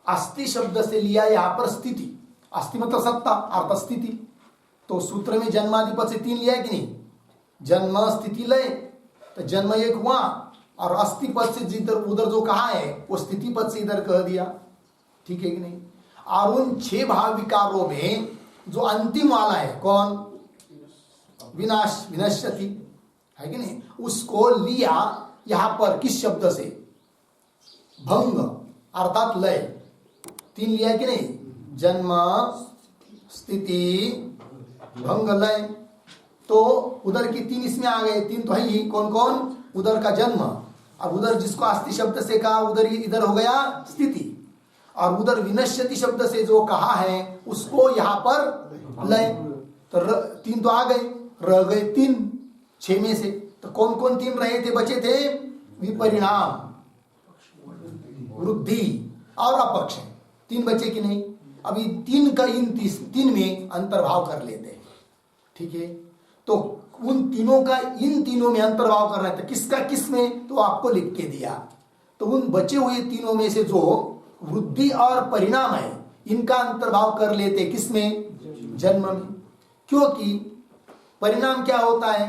अस्ति शब्द से लिया यहाँ पर स्थिति, अस्ति मतलब सत्ता अर्थात स्थिति, तो सूत्र में जन्मादिपद से 3 लिया है कि नहीं, जन्म स्थिति लय, तो जन्म 1 हुआ, और अस्ति पद से जिधर उधर जो कहा है वो स्थिति पद से इधर कह दिया। ठीक है कि नहीं। और उन 6 भाव विकारों में जो अंतिम वाला है कौन, विनाश, विनश्यति है कि नहीं, उसको लिया यहां पर किस शब्द से, भंग अर्थात लय, 3 लिया कि नहीं, जन्म स्थिति भंग लय, तो उधर की 3 इसमें आ गए, 3 तो है ही, कौन कौन, उधर का जन्म, और उधर जिसको अस्ति शब्द से कहा उधर इधर हो गया स्थिति, और उधर विनश्यति शब्द से जो कहा है उसको यहाँ पर लय, तो 3 तो आ गए, रह गए 3 6 में से, तो कौन कौन 3 रहे थे, बचे थे विपरिणाम, वृद्धि और अपक्ष है, 3 बचे कि नहीं। अभी 3 का इन 3 में अंतर्भाव कर लेते हैं, ठीक है। तो उन तीनों का इन तीनों में अंतर्भाव करना है, तो किसका किस में, तो आपको लिख के दिया। तो उन बचे हुए तीनों में से जो वृद्धि और परिणाम है, इनका अंतर्भाव कर लेते किस में, जन्म में। क्योंकि परिणाम क्या होता है,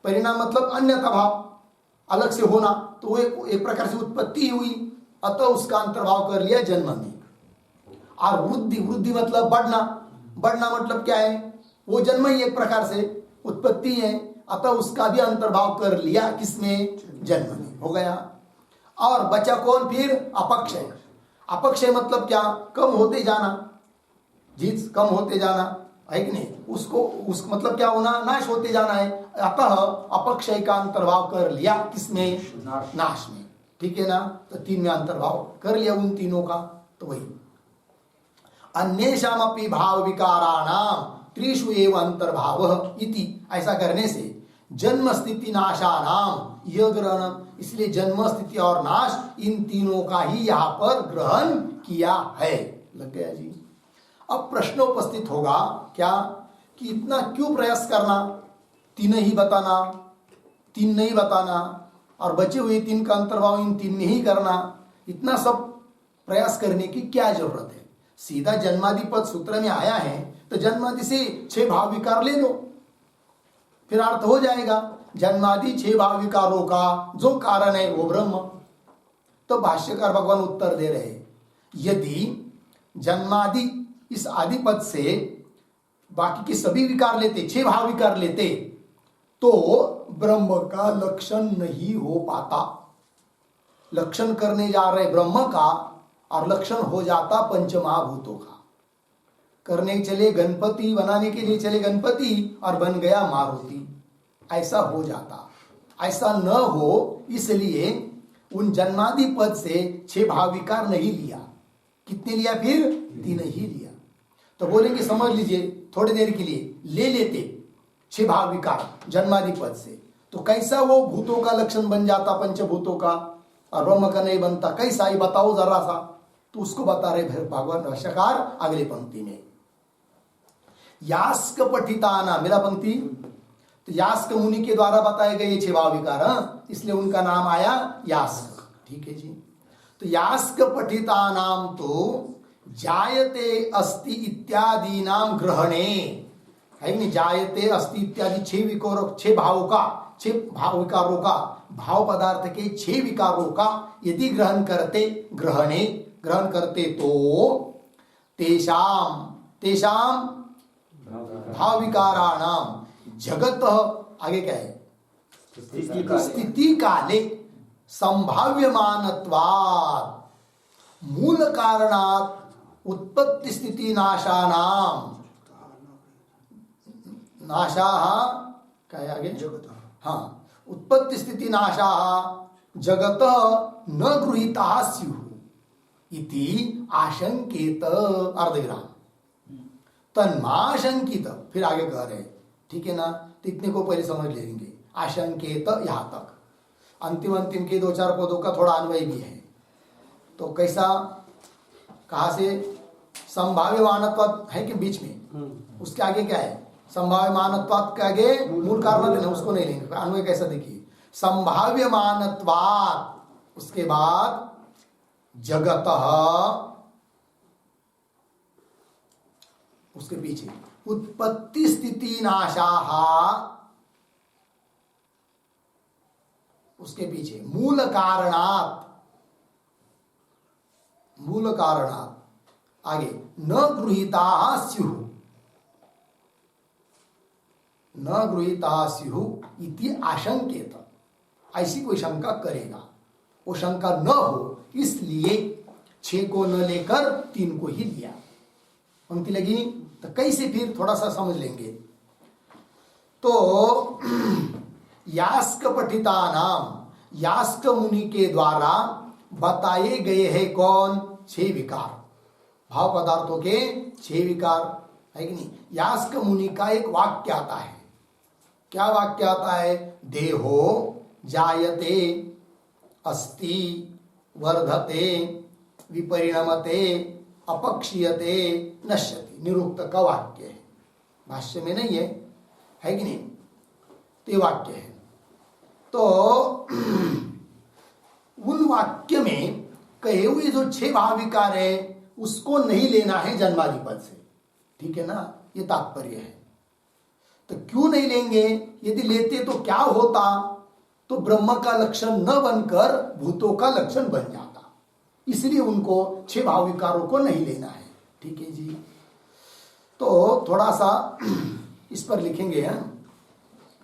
परिणाम मतलब अन्यथा भाव, अलग से होना, तो वो एक प्रकार से उत्पत्ति हुई, अतः उसका अंतर्भाव कर लिया जन्म में। और वृद्धि मतलब बढ़ना, बढ़ना मतलब क्या है, वो जन्म ही एक प्रकार से उत्पत्ति है, अतः उसका भी अंतर्भाव कर लिया किसमें, जन्म में, हो गया। और बचा कौन फिर, अपक्ष है। अपक्ष है मतलब क्या, कम होते जाना, जीत कम होते जाना है कि नहीं, उसको मतलब क्या होना, नाश होते जाना है। अतः अपक्षय का अंतर्भाव कर लिया किसमें, नाश में, ठीक है ना। तो 3 में अंतर्भाव कर लिया उन तीनों का। तो वही अन्येषामपि भाव विकाराणाम त्रिषु एव अंतर्भाव इति, ऐसा करने से जन्म स्थिति नाशानाम यह ग्रहण, इसलिए जन्म स्थिति और नाश इन तीनों का ही यहाँ पर ग्रहण किया है। लग गया जी। अब प्रश्न उपस्थित होगा क्या, कि इतना क्यों प्रयास करना, 3 ही बताना, 3 नहीं बताना, और बचे हुए 3 का अंतर्भाव इन 3 में ही करना, इतना सब प्रयास करने की क्या जरूरत है। सीधा जन्मादिपद सूत्र में आया है, तो जन्मादि से 6 भाव विकार ले लो, फिर अर्थ हो जाएगा। जन्मादि 6 भाव विकारों का जो कारण है वो ब्रह्म। तो भाष्यकार भगवान उत्तर दे रहे, यदि जन्मादि इस आदि पद से बाकी के सभी विकार लेते, 6 भाव विकार लेते, तो ब्रह्म का लक्षण नहीं हो पाता। लक्षण करने जा रहे ब्रह्म का, और लक्षण हो जाता पंचमहाभूतों का। करने चले गणपति, बनाने के लिए चले गणपति, और बन गया मारुति, ऐसा हो जाता। ऐसा न हो, इसलिए उन जन्मादि पद से 6 भाव विकार नहीं लिया। कितने लिया फिर, 3 ही लिया। तो बोलेंगे समझ लीजिए, थोड़ी देर के लिए ले लेते 6 भाव विकार जन्मादि पद से, तो कैसा वो भूतों का लक्षण बन जाता, पंचभूतों का, और ब्रह्म का नहीं बनता। कैसा, ये बताओ जरा सा। तो उसको बता रहे भगवान भाष्यकार अगले पंक्ति में, यास्क पठिताना, मेरा पंक्ति, तो यास्क मुनि के द्वारा बताए गए 6 भाव विकार, इसलिए उनका नाम आया यास्क, ठीक है जी। तो यास्क पठितानाम तो जायते अस्ति इत्यादि नाम ग्रहणे, है नहीं, जायते अस्ति इत्यादि 6 भावों का, 6 भाव विकारों का, भाव पदार्थ के 6 विकारों का यदि ग्रहण करते, ग्रहण करते, तो तेषाम भाव विकाराणाम जगत, आगे क्या है, स्थिति काले संभाव्यमानत्वात् मूल कारणात् उत्पत्ति स्थिति नाशानाम, नाशाः क्या है आगे, जगत, हाँ, उत्पत्ति स्थिति नाशाः जगत न गृहीताः स्युः इति आशंकेत, अर्धविराम, तन्माशंकित, फिर आगे कह रहे, ठीक है ना। तो इतने को पहले समझ लेंगे, आशंकेत यहां तक। अंतिम के 2-4 पदों का थोड़ा अन्वय भी है। तो कैसा, कहां से, संभाव्यमानत्वात् है कि बीच में, उसके आगे क्या है, संभाव्यमानत्वात् के आगे मूल कारण देना, उसको नहीं लेंगे। अन्वय कैसा देखिए, संभाव्यमानत्वात्, उसके बाद जगतः, उसके पीछे उत्पत्ति स्थिति नाशाः, उसके पीछे मूल कारणात्, आगे न गृहीताः स्युः इति आशंकेत, ऐसी कोई शंका करेगा, वो शंका न हो, इसलिए 6 को न लेकर 3 को ही लिया। पंक्ति लगी, तो कैसे, फिर थोड़ा सा समझ लेंगे। तो यास्क पठिता नाम, यास्क मुनि के द्वारा बताए गए हैं कौन, 6 विकार, भाव पदार्थों के 6 विकार, है कि नहीं। यास्क मुनि का एक वाक्य आता है, क्या वाक्य आता है, देहो जायते अस्ति वर्धते विपरिणमते अपक्षीयते नश्यति, निरुक्त का वाक्य है, भाष्य में नहीं है कि नहीं, तो वाक्य है। तो उन वाक्य में कहे हुए जो 6 भाव विकार है उसको नहीं लेना है जन्मादि पद से, ठीक है ना, ये तात्पर्य है। तो क्यों नहीं लेंगे? यदि लेते तो क्या होता, तो ब्रह्म का लक्षण न बनकर भूतों का लक्षण बन जाता, इसलिए उनको 6 भाव विकारों को नहीं लेना है, ठीक है जी। तो थोड़ा सा इस पर लिखेंगे,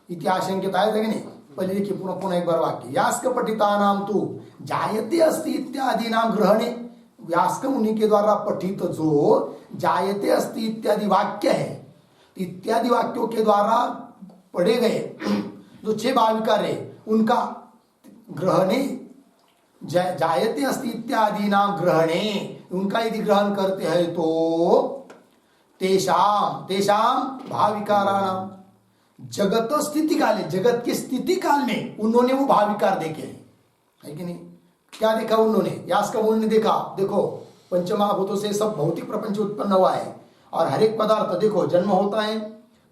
इतिहासंकित आया था कि नहीं, पहले देखिए पुनः एक बार वाक्य, यास्क पठिता नाम तू जायते अस्ति इत्यादि नाम ग्रहणे, व्यास मुनि के द्वारा पठित जो जायते अस्ति इत्यादि वाक्य है, इत्यादि वाक्यों के द्वारा पढ़े गए जो 6 भाव विकार है उनका ग्रहणे, जायते अस्ति इत्यादि नाम ग्रहणे, उनका यदि ग्रहण करते हैं तो तेषाम भाव विकाराणाम जगत स्थिति काले, जगत के स्थिति काल में उन्होंने वो भाव विकार देखे हैं, है कि नहीं। क्या देखा उन्होंने? यास्क मुनि ने देखा, देखो पंचमहाभूतों से सब भौतिक प्रपंच उत्पन्न हुआ है, और हर एक पदार्थ देखो जन्म होता है,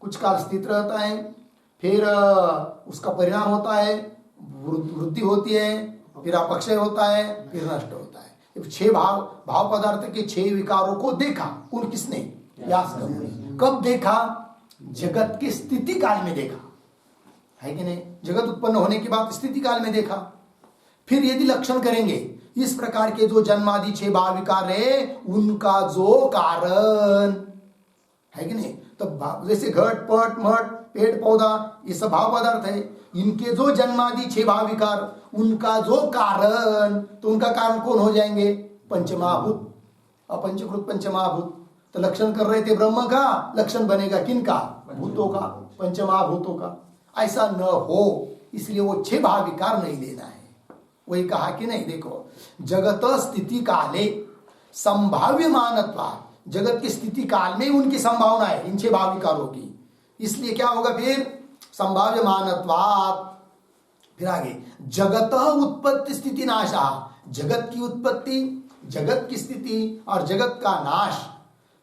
कुछ काल स्थित रहता है, फिर उसका परिणाम होता है, वृद्धि होती है, फिर अपक्षय होता है, फिर नष्ट होता है। 6 भाव पदार्थ के 6 विकारों को देखा, उन किसने? यास्क मुनि। कब देखा? जगत के स्थिति काल में देखा, है कि नहीं। जगत उत्पन्न होने के बाद स्थिति काल में देखा। फिर यदि लक्षण करेंगे इस प्रकार के जो जन्मादि 6 भाव विकार है उनका जो कारण, है कि नहीं, तो जैसे घट पट मठ पेड़ पौधा ये सब भाव पदार्थ है, इनके जो जन्मादि 6 भाव विकार उनका जो कारण, तो उनका कारण कौन हो जाएंगे? पंचमहाभूत, अपंचकृत पंचमहाभूत। तो लक्षण कर रहे थे ब्रह्म का, लक्षण बनेगा किनका? भूतों का, पंचमहाभूतों का। ऐसा न हो इसलिए वो 6 भाव विकार नहीं लेना है। वही कहा कि नहीं, देखो जगत स्थिति काले संभाव्यमानत्वा, जगत की स्थिति काल में उनकी संभावना है इन 6 भाव विकारों की, इसलिए क्या होगा फिर? संभाव्यमानत्वात्। फिर आगे जगत उत्पत्ति स्थिति नाशा, जगत की उत्पत्ति, जगत की स्थिति और जगत का नाश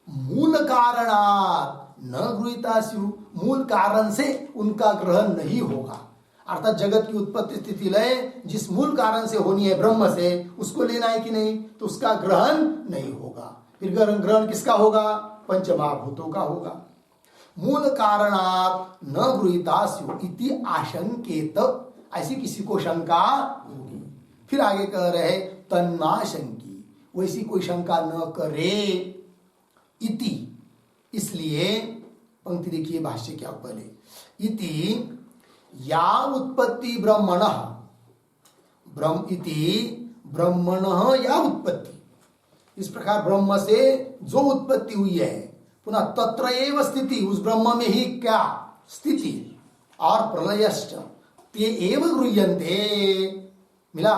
मूल कारणात् न गृहीता स्यु, मूल कारण से उनका ग्रहण नहीं होगा। अर्थात जगत की उत्पत्ति स्थिति लय जिस मूल कारण से होनी है ब्रह्म से, उसको लेना है कि नहीं, तो उसका ग्रहण नहीं होगा। फिर ग्रहण किसका होगा? पंचमहाभूतों का होगा। मूल कारणात् न गृहीता स्यु इति आशंकेत, ऐसी किसी को शंका होगी। फिर आगे कह रहे तन्नाशंकी, वैसी कोई शंका न करे इति, इसलिए पंक्ति देखिए भाष्य क्या पहले, इति या उत्पत्ति ब्रह्मणः, ब्रह्म इति ब्रह्मणः या उत्पत्ति, इस प्रकार ब्रह्म से जो उत्पत्ति हुई है, पुनः तत्र एव स्थिति, उस ब्रह्म में ही क्या स्थिति, और प्रलयश्च ते एव गृह्यन्ते, मिला,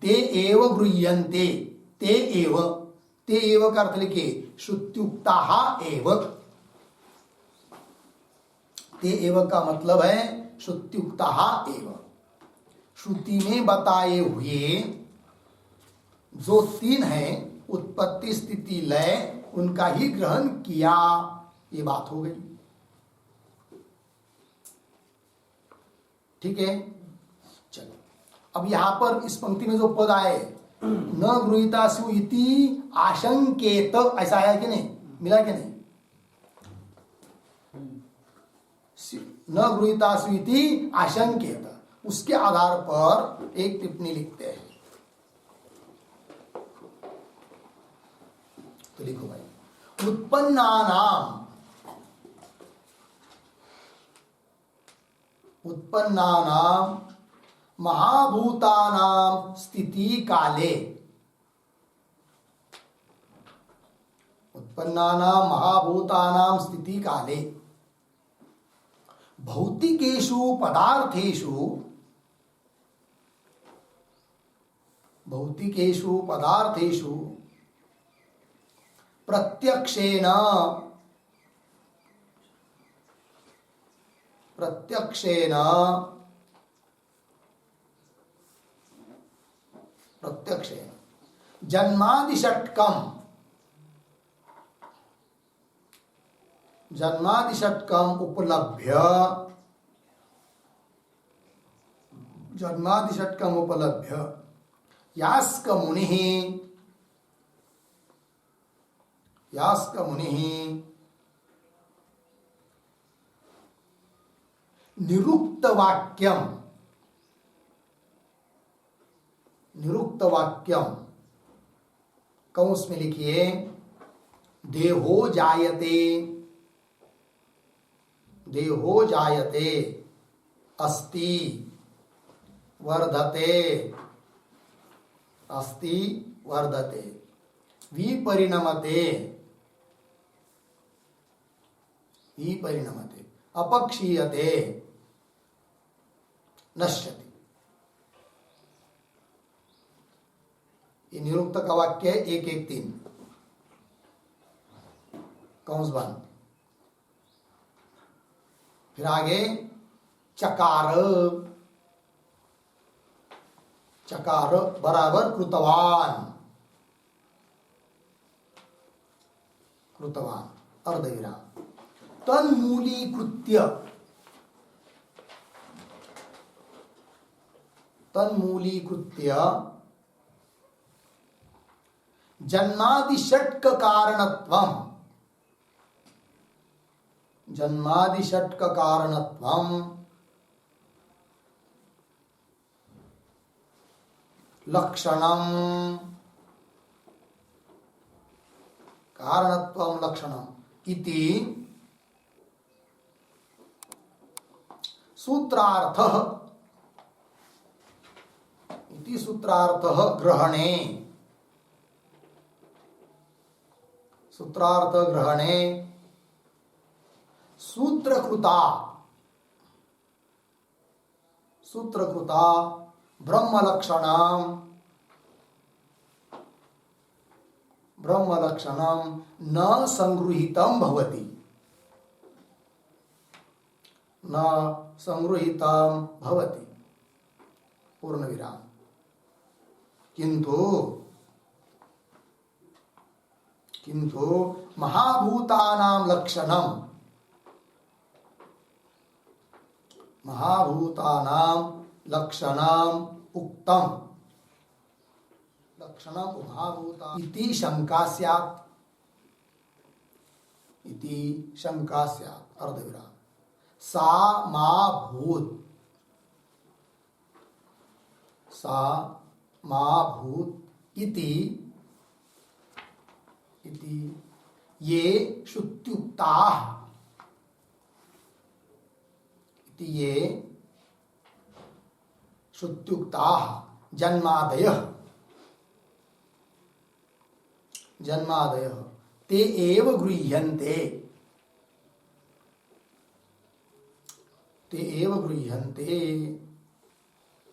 ते एव गृह्यन्ते, ते एव का अर्थ लिखिए श्रुत्युक्ताः एव, ते एव का मतलब है श्रुत्युक्ताः एव, श्रुति में बताए हुए जो 3 हैं, उत्पत्ति स्थिति लय, उनका ही ग्रहण किया, ये बात हो गई। ठीक है, चलो अब यहां पर इस पंक्ति में जो पद आए न गृहीता स्यु इति आशंकेत, ऐसा आया कि नहीं, मिला कि नहीं? न गृहीता स्यु इति आशंकेत, उसके आधार पर एक टिप्पणी लिखते हैं। तो लिखो भाई, उत्पन्नानाम महाभूतानां स्थिति काले, उत्पन्नानां महाभूतानां स्थिति काले भौतिकेषु पदार्थेषु प्रत्यक्षेण जन्मादि षट्कम, जन्मादि षट्कम उपलभ्य, जन्मादि षट्कम उपलभ्य यास्क मुनिः, यास्क मुनिः निरुक्त वाक्यम, निरुक्त वाक्यम कौंस में लिखिए देहो जायते, देहो जायते अस्ति वर्धते, अस्ति वर्धते विपरिणमते, विपरिणमते अपक्षीयते नश्यति। ये निरुक्त का वाक्य है 1-1-3 कौंस बंद। फिर आगे चकार, चकार बराबर कृतवान, कृतवान अर्धविराम। तन्मूलीकृत्य, तन्मूलीकृत्य जन्मादि षट्क कारणत्वम, जन्मादि षट्क कारणत्वम लक्षणम, कारणत्वम लक्षणम इति सूत्रार्थः, इति सूत्रार्थः ग्रहणे, सूत्रार्थ ग्रहणे सूत्रकृता, सूत्रकृता ब्रह्मलक्षणम, ब्रह्मलक्षणम न संगृहीतम भवति, न संगृहीतम भवति पूर्ण विराम। किंतु किंतु महाभूतानां लक्षणम, महाभूतानां लक्षणम उक्तम, लक्षणम महाभूता इति शंका स्यात्, इति शंका स्यात् अर्धविराम। सा मा भूत, सा मा भूत इति, इति ये श्रुत्युक्ताः, इति ये श्रुत्युक्ताः जन्मादयः, जन्मादयः ते एव गृह्यन्ते, ते एव गृह्यन्ते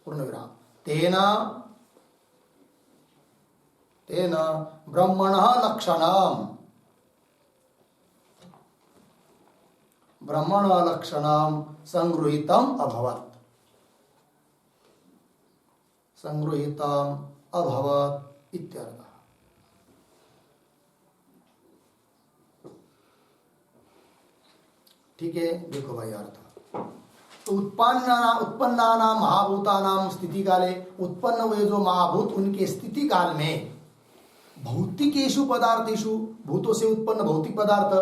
पूर्णविराम। तेन, तेन ब्रह्मणः लक्षणम्, ब्रह्मणः लक्षणम् संगृहीतम् अभवत्, संगृहीतम् अभवत् इत्यर्थः। ठीक है, देखो भाई अर्थ। तो उत्पन्नानां महाभूतानां स्थिति काले, उत्पन्न हुए जो महाभूत उनके स्थिति काल में भौतिकेषु पदार्थेषु, भूतों से उत्पन्न भौतिक पदार्थ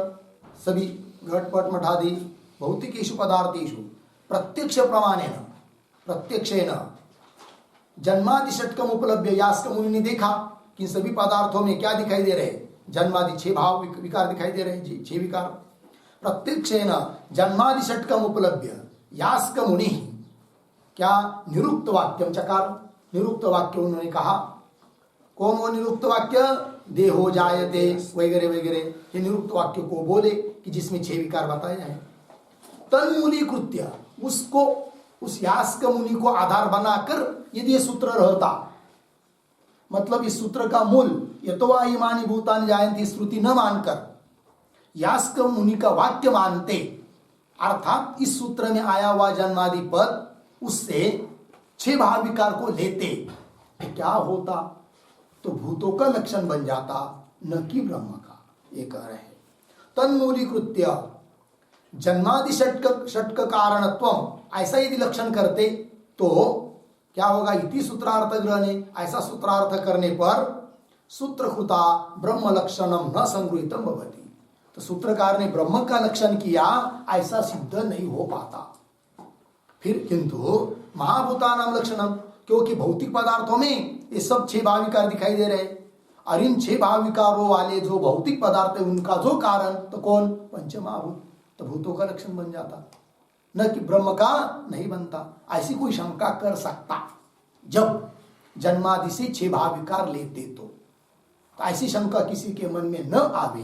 सभी घटपट मठादि भौतिकेषु पदार्थेषु प्रत्यक्ष प्रमाणेन, प्रत्यक्षेन जन्मादि षट्कम उपलब्ध, यास्क मुनि ने देखा कि सभी पदार्थों में क्या दिखाई दे रहे, जन्मादि 6 भाव विकार दिखाई दे रहे, 6 विकार। प्रत्यक्षेन जन्मादि षट्कम उपलब्ध यास्क मुनि क्या निरुक्त वाक्यम चकार, निरुक्त वाक्य उन्होंने कहा। कौन वो निरुक्त वाक्य? देहो जायते वगैरह वगैरह, ये निरुक्त वाक्य को बोले कि जिसमें 6 विकार बताए हैं। तन्मूली कृत्य, उसको, उस यास्क मुनि को आधार बनाकर यदि ये सूत्र रहता, मतलब इस सूत्र का मूल यतोवा इमानि भूतानि जायन्ति श्रुति न मानकर यास्क मुनि का वाक्य मानते, अर्थात इस सूत्र में आया हुआ जन्मादि पद उससे 6 भाव विकार को लेते, क्या होता? तो भूतों का लक्षण बन जाता, न कि ब्रह्म का। ये कह रहे हैं तन्मूलीकृत्य जन्मादि षटक कारणत्वम, ऐसा यदि लक्षण करते तो क्या होगा, इति सूत्रार्थ ग्रहणे, ऐसा सूत्रार्थ करने पर सूत्रकृता ब्रह्म लक्षणम न संगृहीतम भवति, तो सूत्रकार ने ब्रह्म का लक्षण किया ऐसा सिद्ध नहीं हो पाता। फिर किंतु महाभूतानाम लक्षणम, क्योंकि भौतिक पदार्थों में ये सब 6 भाव विकार दिखाई दे रहे, और इन 6 भाव विकारों वाले जो भौतिक पदार्थ है उनका जो कारण तो कौन, पंचमहाभूत, तो भूतों का लक्षण बन जाता, न कि ब्रह्म का नहीं बनता। ऐसी कोई शंका कर सकता जब जन्मादि से 6 भाव विकार लेते तो ऐसी शंका किसी के मन में न आवे।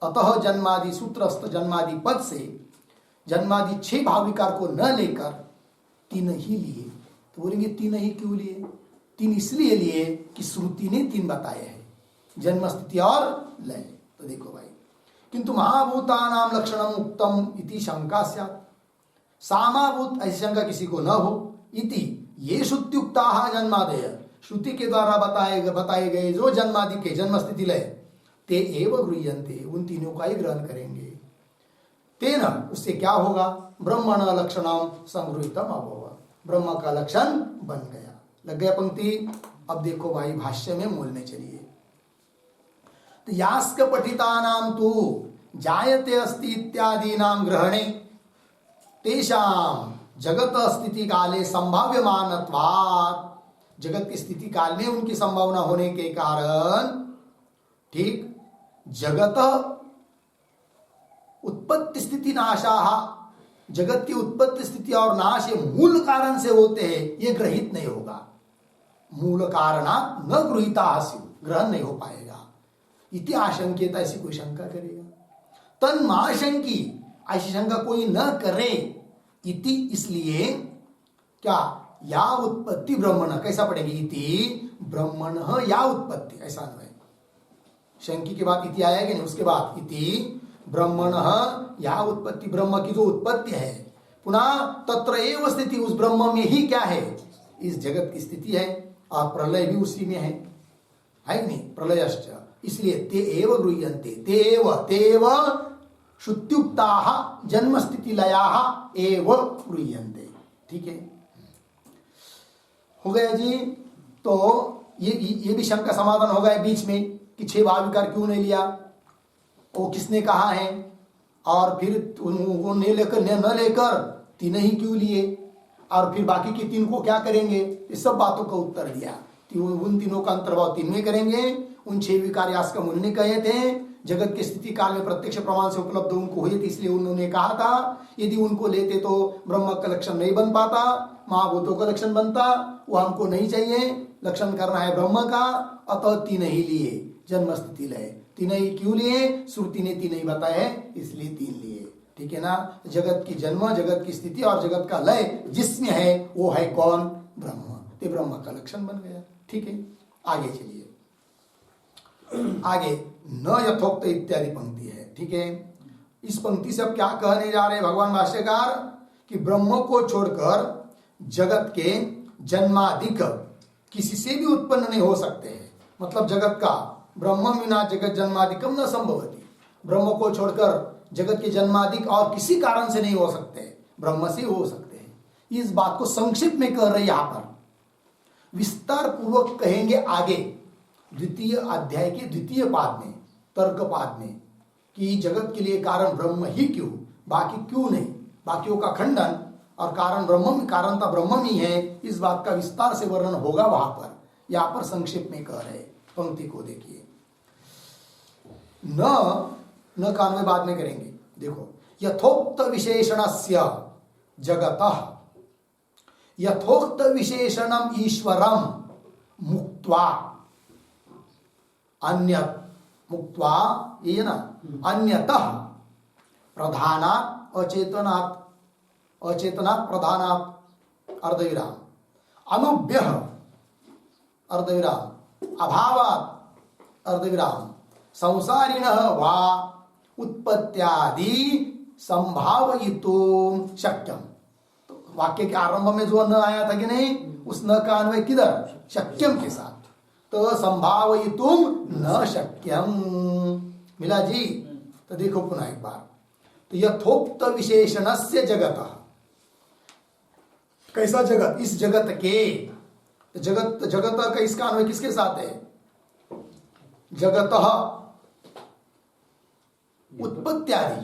अतः जन्मादि सूत्रस्थ जन्मादि पद से जन्मादि 6 भाव विकार को न लेकर 3 ही लिए। तो बोलेंगे 3 ही क्यों लिए, 3 इसलिए लिए कि श्रुति ने 3 बताए हैं, जन्म स्थिति और लय। तो देखो भाई, किंतु महाभूतानाम लक्षणम उक्तम इति शंका स्यात्, सामाभूत ऐसी शंका किसी को न हो। इति ये श्रुत्युक्ता जन्मादय, श्रुति के द्वारा बताए गए जो जन्मादि के जन्म स्थिति लय, ते एव गृह्यन्ते, उन तीनों का ही ग्रहण करेंगे। तेन, उससे क्या होगा, ब्रह्मण लक्षणम संगृहीतम अभवत्, ब्रह्म का लक्षण बन गया। लग गया पंक्ति। अब देखो भाई भाष्य में मूल में चलिए। तो यास्क पठितानां तु जायते अस्ति इत्यादि नाम ग्रहणे तेषां जगत स्थिति काले संभाव्यमानत्वात्, जगत की स्थिति काल में उनकी संभावना होने के कारण, ठीक, जगत उत्पत्ति स्थिति नाशाः, जगत की उत्पत्ति स्थिति और नाश ये मूल कारण से होते हैं, ये ग्रहित नहीं होगा। मूल कारणात् न गृहीता स्युः, ग्रहण नहीं हो पाएगा। इति आशंकेत, ऐसी कोई शंका करेगा। तन्माशंकी, ऐसी शंका कोई न करे। इति, इसलिए क्या, या उत्पत्ति ब्रह्मण, कैसा पढ़ेंगे, इति ब्रह्मण या उत्पत्ति, ऐसा अन्वय। शंकी के बाद इति आया कि नहीं, उसके बाद इति ब्रह्मण या उत्पत्ति, ब्रह्म की जो उत्पत्ति है, पुनः तत्र एव स्थिति, उस ब्रह्म में ही क्या है, इस जगत की स्थिति है, और प्रलय भी उसी में है कि नहीं, प्रलयश्च। इसलिए ते एव गृह्यन्ते, तेव श्रुत्युक्ताः जन्म स्थिति लयाः एव गृह्यन्ते। ठीक है, हो गया जी। तो ये भी शंका समाधान हो गया बीच में कि 6 भाव विकार क्यों नहीं लिया, वो किसने कहा है, और फिर उनको न लेकर 3 ही क्यों लिए, और फिर बाकी के 3 को क्या करेंगे, इस सब बातों का उत्तर दिया। उन तीनों का अंतर्भाव 3 में करेंगे। उन 6 विकार यास्क मुनि ने कहे थे, जगत की स्थिति काल में प्रत्यक्ष प्रमाण से उपलब्ध उनको हुए थे, इसलिए उन्होंने कहा था यदि उनको लेते तो ब्रह्म का लक्षण नहीं बन पाता, महाभूतों का लक्षण बनता, वो हमको नहीं चाहिए, लक्षण करना है ब्रह्म का। अतः 3 ही लिए, जन्म स्थिति लय 3 ही क्यों लिए, श्रुति ने 3 ही बताया है, इसलिए 3 लिए। ठीक है ना, जगत की जन्म, जगत की स्थिति और जगत का लय जिसमें है वो है कौन, ब्रह्म, ते ब्रह्म का लक्षण बन गया। ठीक है, आगे चलिए। आगे न यथोक्त इत्यादि पंक्ति है। ठीक है, इस पंक्ति से अब क्या कहने जा रहे हैं भगवान भाष्यकार, कि ब्रह्म को छोड़कर जगत के जन्मादिक किसी से भी उत्पन्न नहीं हो सकते हैं। मतलब जगत का, ब्रह्म विना जगत जन्मादिकम न संभवति, ब्रह्म को छोड़कर जगत के जन्मादिक और किसी कारण से नहीं हो सकते, ब्रह्म से हो सकते हैं। इस बात को संक्षिप्त में कह रहे हैं यहां पर, विस्तार पूर्वक कहेंगे आगे द्वितीय अध्याय के द्वितीय पाद में, तर्क पाद में, कि जगत के लिए कारण ब्रह्म ही क्यों, बाकी क्यों नहीं, बाकियों का खंडन, और कारण ब्रह्म में, कारणता ब्रह्म ही है, इस बात का विस्तार से वर्णन होगा वहां पर। यहां पर संक्षेप में कह रहे, पंक्ति को देखिए। न का अन्वय बाद में करेंगे। देखो, यथोक्त विशेषणस्य जगतः, यथोक्त विशेषणम ईश्वरम मुक्त्वा, अन्य मुक्त्वा, ये ना, अन्यतः प्रधानात् अचेतनात्, अचेतनात् प्रधानात् अर्धविराम, अनुभ्यः अर्धविराम, अभावात् अर्धविराम, संसारिणः वा उत्पत्त्यादि संभावयितुं शक्यम। तो वाक्य के आरंभ में जो न आया था कि नहीं, उस न का अन्वय किधर, शक्यम के साथ। तो संभावयितुम न शक्यम। मिला जी? तो देखो पुनः एक बार, तो यथोक्त विशेषणस्य जगतः, कैसा जगत? इस जगत के, जगत, जगत का इसका अन्वय किसके साथ है? जगतः उत्पत्त्यादि,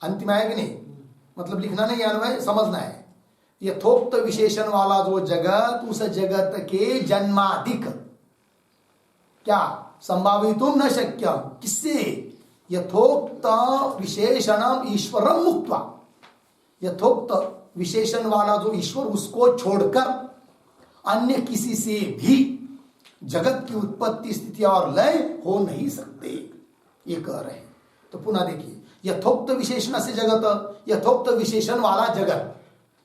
अंतिम है कि नहीं? मतलब लिखना नहीं, अन्वय समझना है। यथोक्त विशेषण वाला जो जगत, उस जगत के जन्मादिक क्या संभावितुम न शक्यम, किससे? यथोक्त विशेषणम ईश्वरम मुक्त्वा, यथोक्त विशेषण वाला जो ईश्वर, उसको छोड़कर अन्य किसी से भी जगत की उत्पत्ति, स्थिति और लय हो नहीं सकते, ये कह रहे हैं। तो पुनः देखिए, यथोक्त विशेषण से जगत, यथोक्त विशेषण वाला जगत,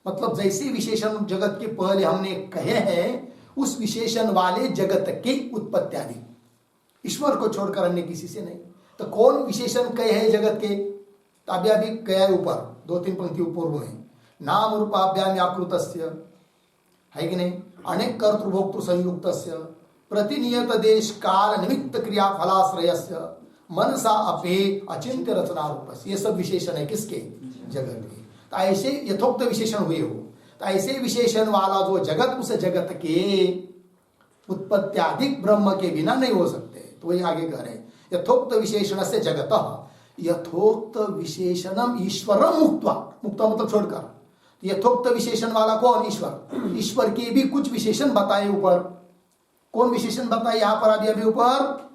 मतलब जैसे विशेषण जगत के पहले हमने कहे हैं, उस विशेषण वाले जगत की उत्पत्ति आदि ईश्वर को छोड़कर अन्य किसी से नहीं। तो कौन विशेषण कहे हैं जगत के? तो अभी अभी कहे ऊपर 2-3 पंक्ति पूर्व में, नाम रूपाभ्याम व्याकृतस्य, है कि नहीं? अनेक कर्तृभोक्तृ संयुक्तस्य प्रतिनियत देश काल निमित्त क्रिया फलाश्रयस्य मनसा अपे अचिंत्य रचना रूपस्य, ये सब विशेषण है किसके? जगत के। तो ऐसे यथोक्त विशेषण हुए हो, तो ऐसे विशेषण वाला जो जगत, उस जगत के उत्पत्त्यादिक ब्रह्म के बिना नहीं हो सकते। तो वही आगे कह रहे हैं, यथोक्त विशेषण से जगतः, यथोक्त विशेषणम ईश्वरम मुक्त्वा, मुक्त्वा मतलब छोड़कर, यथोक्त विशेषण वाला कौन? ईश्वर। ईश्वर के भी कुछ विशेषण बताए ऊपर। कौन विशेषण बताए यहां पर? अभी ऊपर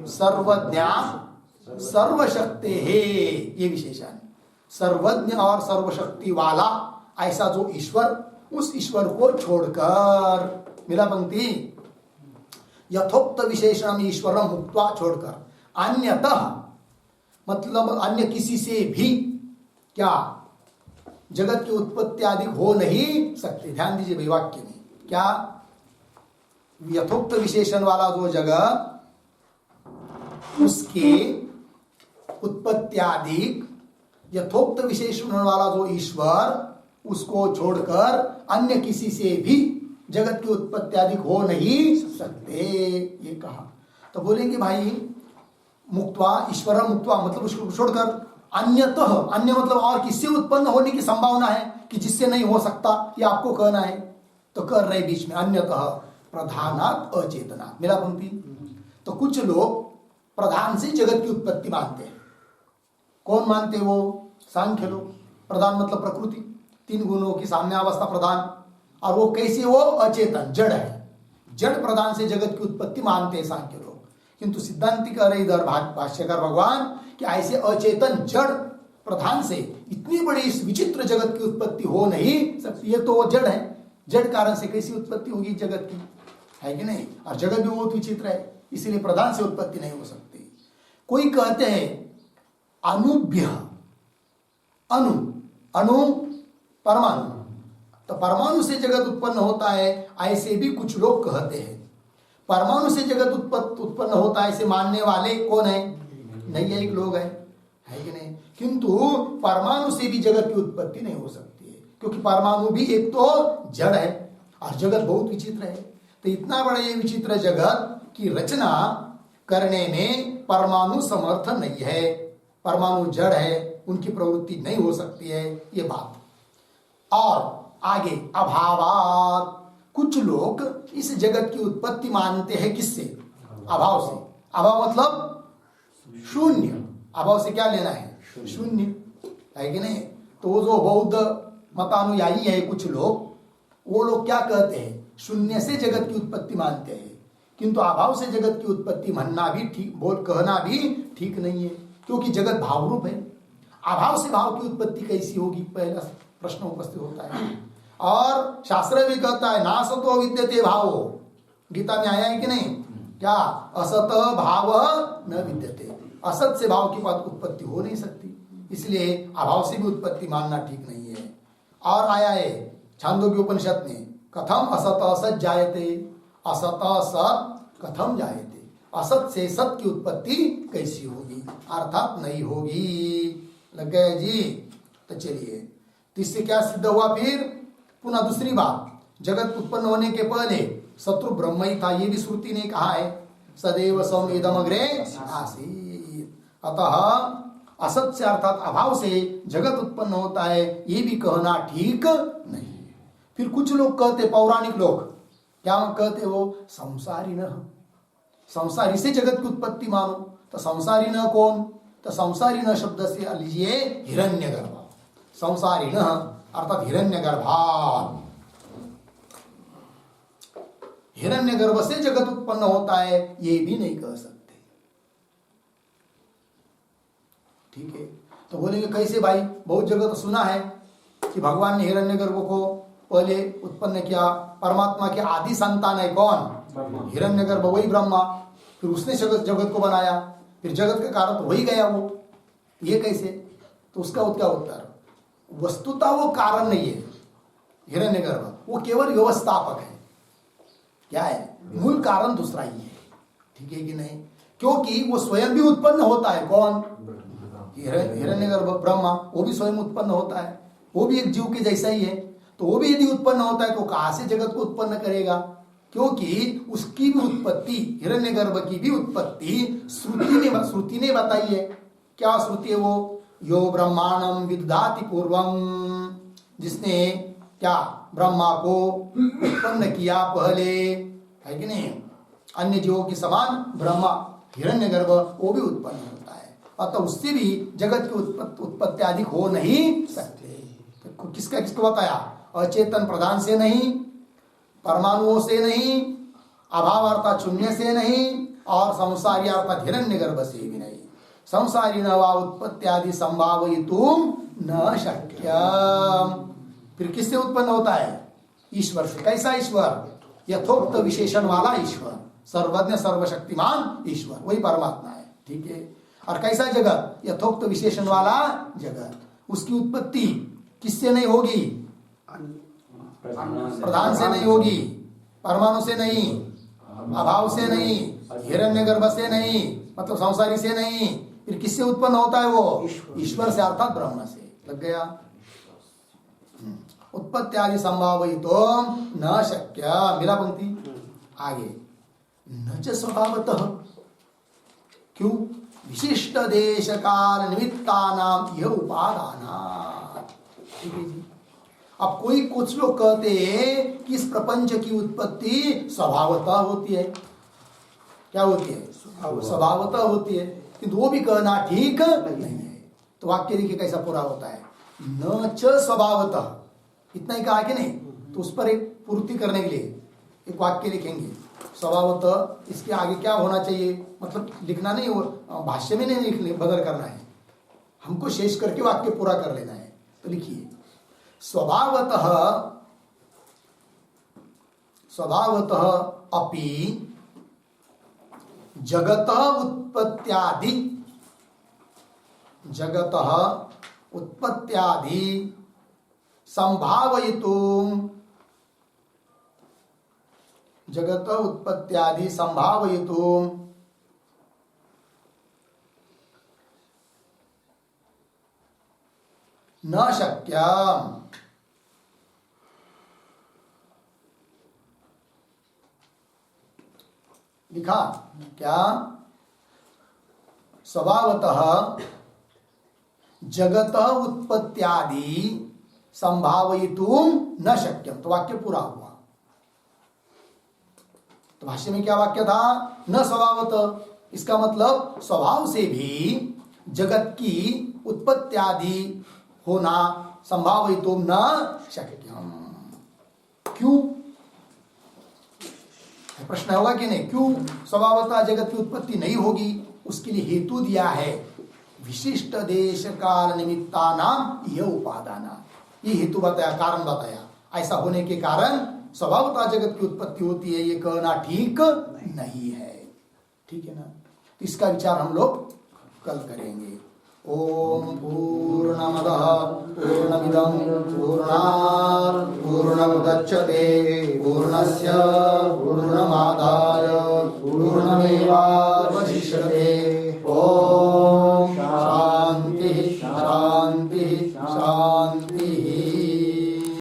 सर्वज्ञ सर्वशक्ति है, ये विशेषण। सर्वज्ञ और सर्वशक्ति वाला ऐसा जो ईश्वर, उस ईश्वर को छोड़कर, मिला पंक्ति, यथोक्त विशेषण ईश्वरम मुक्त्वा, छोड़कर, अन्यतः मतलब अन्य किसी से भी क्या जगत की उत्पत्ति आदि हो नहीं सकती। ध्यान दीजिए भाई वाक्य में, क्या? यथोक्त विशेषण वाला जो जगत, उसके उत्पत्ति आदि, यथोक्त विशेषण वाला जो ईश्वर, उसको छोड़कर अन्य किसी से भी जगत की उत्पत्ति आदि हो नहीं सकते, ये कहा। तो बोलेंगे भाई मुक्त्वा, ईश्वर मुक्त्वा मतलब उसको छोड़कर, अन्यतः, अन्य मतलब और किससे उत्पन्न होने की संभावना है कि जिससे नहीं हो सकता, ये आपको कहना है। तो कर रहे बीच में, अन्यतः प्रधानात अचेतना, मेरा पंक्ति। तो कुछ लोग प्रधान से जगत की उत्पत्ति मानते हैं। कौन मानते? वो सांख्य लोग। प्रधान मतलब प्रकृति, 3 गुणों की साम्यावस्था प्रधान, और वो कैसे? वो अचेतन, जड़ है। जड़ प्रधान से जगत की उत्पत्ति मानते हैं सांख्य लोग। किंतु सिद्धांति कह रहे इधर भाष्यकार भगवान कि ऐसे अचेतन जड़ प्रधान से इतनी बड़ी इस विचित्र जगत की उत्पत्ति हो नहीं सकती। ये तो वो जड़ है, जड़ कारण से कैसी उत्पत्ति होगी जगत की, है कि नहीं? और जगत भी बहुत विचित्र है, इसीलिए प्रधान से उत्पत्ति नहीं हो सकती। कोई कहते हैं अनुभ्य, अणु, अणु परमाणु, तो परमाणु से जगत उत्पन्न होता है, ऐसे भी कुछ लोग कहते हैं। परमाणु से जगत उत्पन्न होता है ऐसे मानने वाले कौन है? नैयायिक लोग हैं, है कि नहीं? किंतु परमाणु से भी जगत की उत्पत्ति नहीं हो सकती है, क्योंकि परमाणु भी एक तो जड़ है और जगत बहुत विचित्र है। तो इतना बड़ा ये विचित्र जगत की रचना करने में परमाणु समर्थ नहीं है, परमाणु जड़ है, उनकी प्रवृत्ति नहीं हो सकती है, ये बात। और आगे अभावात, कुछ लोग इस जगत की उत्पत्ति मानते हैं किससे? अभाव से। अभाव मतलब शून्य, अभाव से क्या लेना है? शून्य, है कि नहीं? तो वो जो बौद्ध मतानुयायी है कुछ लोग, वो लोग क्या कहते हैं? शून्य से जगत की उत्पत्ति मानते हैं, किंतु अभाव से जगत की उत्पत्ति मानना भी ठीक, बोल कहना भी ठीक नहीं है, क्योंकि जगत भाव रूप है। अभाव से भाव की उत्पत्ति कैसी होगी, पहला प्रश्न उपस्थित होता है। और शास्त्र भी कहता है नासतो विद्यते भावो, गीता में आया है कि नहीं? क्या? असत भाव न विद्यते, असत से भाव की बात उत्पत्ति हो नहीं सकती, इसलिए अभाव से भी उत्पत्ति मानना ठीक नहीं है। और आया है छांदोग्य उपनिषद में, कथम असत असत जायते, असत सत कथम जायते, असत से सत की उत्पत्ति कैसी होगी? अर्थात नहीं होगी। लग गए जी? तो चलिए, तो इससे क्या सिद्ध हुआ? फिर पुनः दूसरी बात, जगत उत्पन्न होने के पहले शत्रु ब्रह्म ही था, ये भी श्रुति ने कहा है, सदैव सौम्येदम अग्रे आसीत। अतः असत्य अर्थात अभाव से जगत उत्पन्न होता है, ये भी कहना ठीक नहीं। फिर कुछ लोग कहते, पौराणिक लोग क्या कहते, वो संसारी न, संसारी से जगत की उत्पत्ति मानो। तो संसारी न कौन? तो संसारी न शब्द से लीजिए हिरण्यगर्भ। संसारी न अर्थात हिरण्यगर्भात्, हिरण्यगर्भ से जगत उत्पन्न होता है, ये भी नहीं कह सकते। ठीक है, तो बोलेंगे कैसे भाई? बहुत जगह तो सुना है कि भगवान ने हिरण्यगर्भ को पहले उत्पन्न किया। परमात्मा के आदि संतान है कौन? हिरण्यगर्भ, वही ब्रह्मा। फिर उसने जगत को बनाया, फिर जगत का कारण तो वही गया वो। ये कैसे? तो उसका क्या उत्तर? वस्तुतः वो कारण नहीं है हिरण्यगर्भ, वो केवल व्यवस्थापक है। क्या है? मूल कारण दूसरा ही है। ठीक है कि नहीं? क्योंकि वो स्वयं भी उत्पन्न होता है। कौन? हिरण्यगर्भ ब्रह्मा, वो भी स्वयं उत्पन्न होता है, वो भी एक जीव के जैसा ही है। तो वो भी यदि उत्पन्न होता है तो कहां से जगत को उत्पन्न करेगा? क्योंकि उसकी भी उत्पत्ति, हिरण्यगर्भ की भी उत्पत्ति श्रुति ने बताई है। क्या श्रुति है वो? यो ब्रह्मांडम विदधाति पूर्वम, जिसने क्या ब्रह्मा को उत्पन्न किया पहले, है कि नहीं? अन्य जीवों के समान ब्रह्मा हिरण्यगर्भ वो भी उत्पन्न होता है, अतः उससे भी जगत की उत्पत्ति आदि हो नहीं सकते। तो किसका बताया? अचेतन प्रधान से नहीं, परमाणुओं से नहीं, अभाव अर्थात शून्य से नहीं, और संसारी अर्थात हिरण्यगर्भ से भी नहीं। संसारी न वा उत्पत्ति आदि संभावयितुम न शक्यम। फिर किससे उत्पन्न होता है? ईश्वर से। कैसा ईश्वर? यथोक्त विशेषण वाला ईश्वर, सर्वज्ञ सर्वशक्तिमान ईश्वर, वही परमात्मा है। ठीक है। और कैसा जगत? यथोक्त विशेषण वाला जगत। उसकी उत्पत्ति किससे नहीं होगी? प्रधान से नहीं होगी, परमाणु से नहीं, अभाव से नहीं, हिरण्यगर्भ से नहीं, मतलब संसारी से नहीं। फिर किससे उत्पन्न होता है वो? ईश्वर से अर्थात ब्रह्म से। लग गया? उत्पत्ति आदि संभावयितो न शक्य। मिला पंक्ति? आगे न च स्वभावतः। क्यों? विशिष्ट देश काल निमित्तानाम यह उपादानात्। ठीक है जी। अब कुछ लोग कहते हैं कि इस प्रपंच की उत्पत्ति स्वभावतः होती है। क्या होती है? स्वभावतः होती है, किंतु वो भी कहना ठीक नहीं है। तो वाक्य देखिए कैसा पूरा होता है, न च स्वभावतः, इतना ही कहा कि नहीं? तो उस पर एक पूर्ति करने के लिए एक वाक्य लिखेंगे स्वभावतः। इसके आगे क्या होना चाहिए, मतलब लिखना नहीं, वो भाष्य में नहीं लिखने बदल करना है, हमको शेष करके वाक्य पूरा कर लेना है। तो लिखिए स्वभावतः अपि जगतः उत्पत्त्यादि संभावयितुम न शक्यम। लिखा क्या? स्वभावतः जगतः उत्पत्त्यादि संभावयितुम न शक्यम। तो वाक्य पूरा हुआ। तो भाष्य में क्या वाक्य था? न स्वभावतः, इसका मतलब स्वभाव से भी जगत की उत्पत्त्यादि होना संभावयितुम न शक्यम। क्यों? प्रश्न होगा कि नहीं, क्यों स्वभावतः जगत की उत्पत्ति नहीं होगी? उसके लिए हेतु दिया है, विशिष्ट देश काल निमित्तानाम यह उपादाना। ये हेतु बताया, कारण बताया। ऐसा होने के कारण स्वभावतः जगत की उत्पत्ति होती है, ये कहना ठीक नहीं है। ठीक है ना? तो इसका विचार हम लोग कल करेंगे। ओम पूर्णमदः पूर्णमिदं पूर्णात् पूर्णमुदच्यते पूर्णस्य पूर्णमादाय पूर्णमेवावशिष्यते।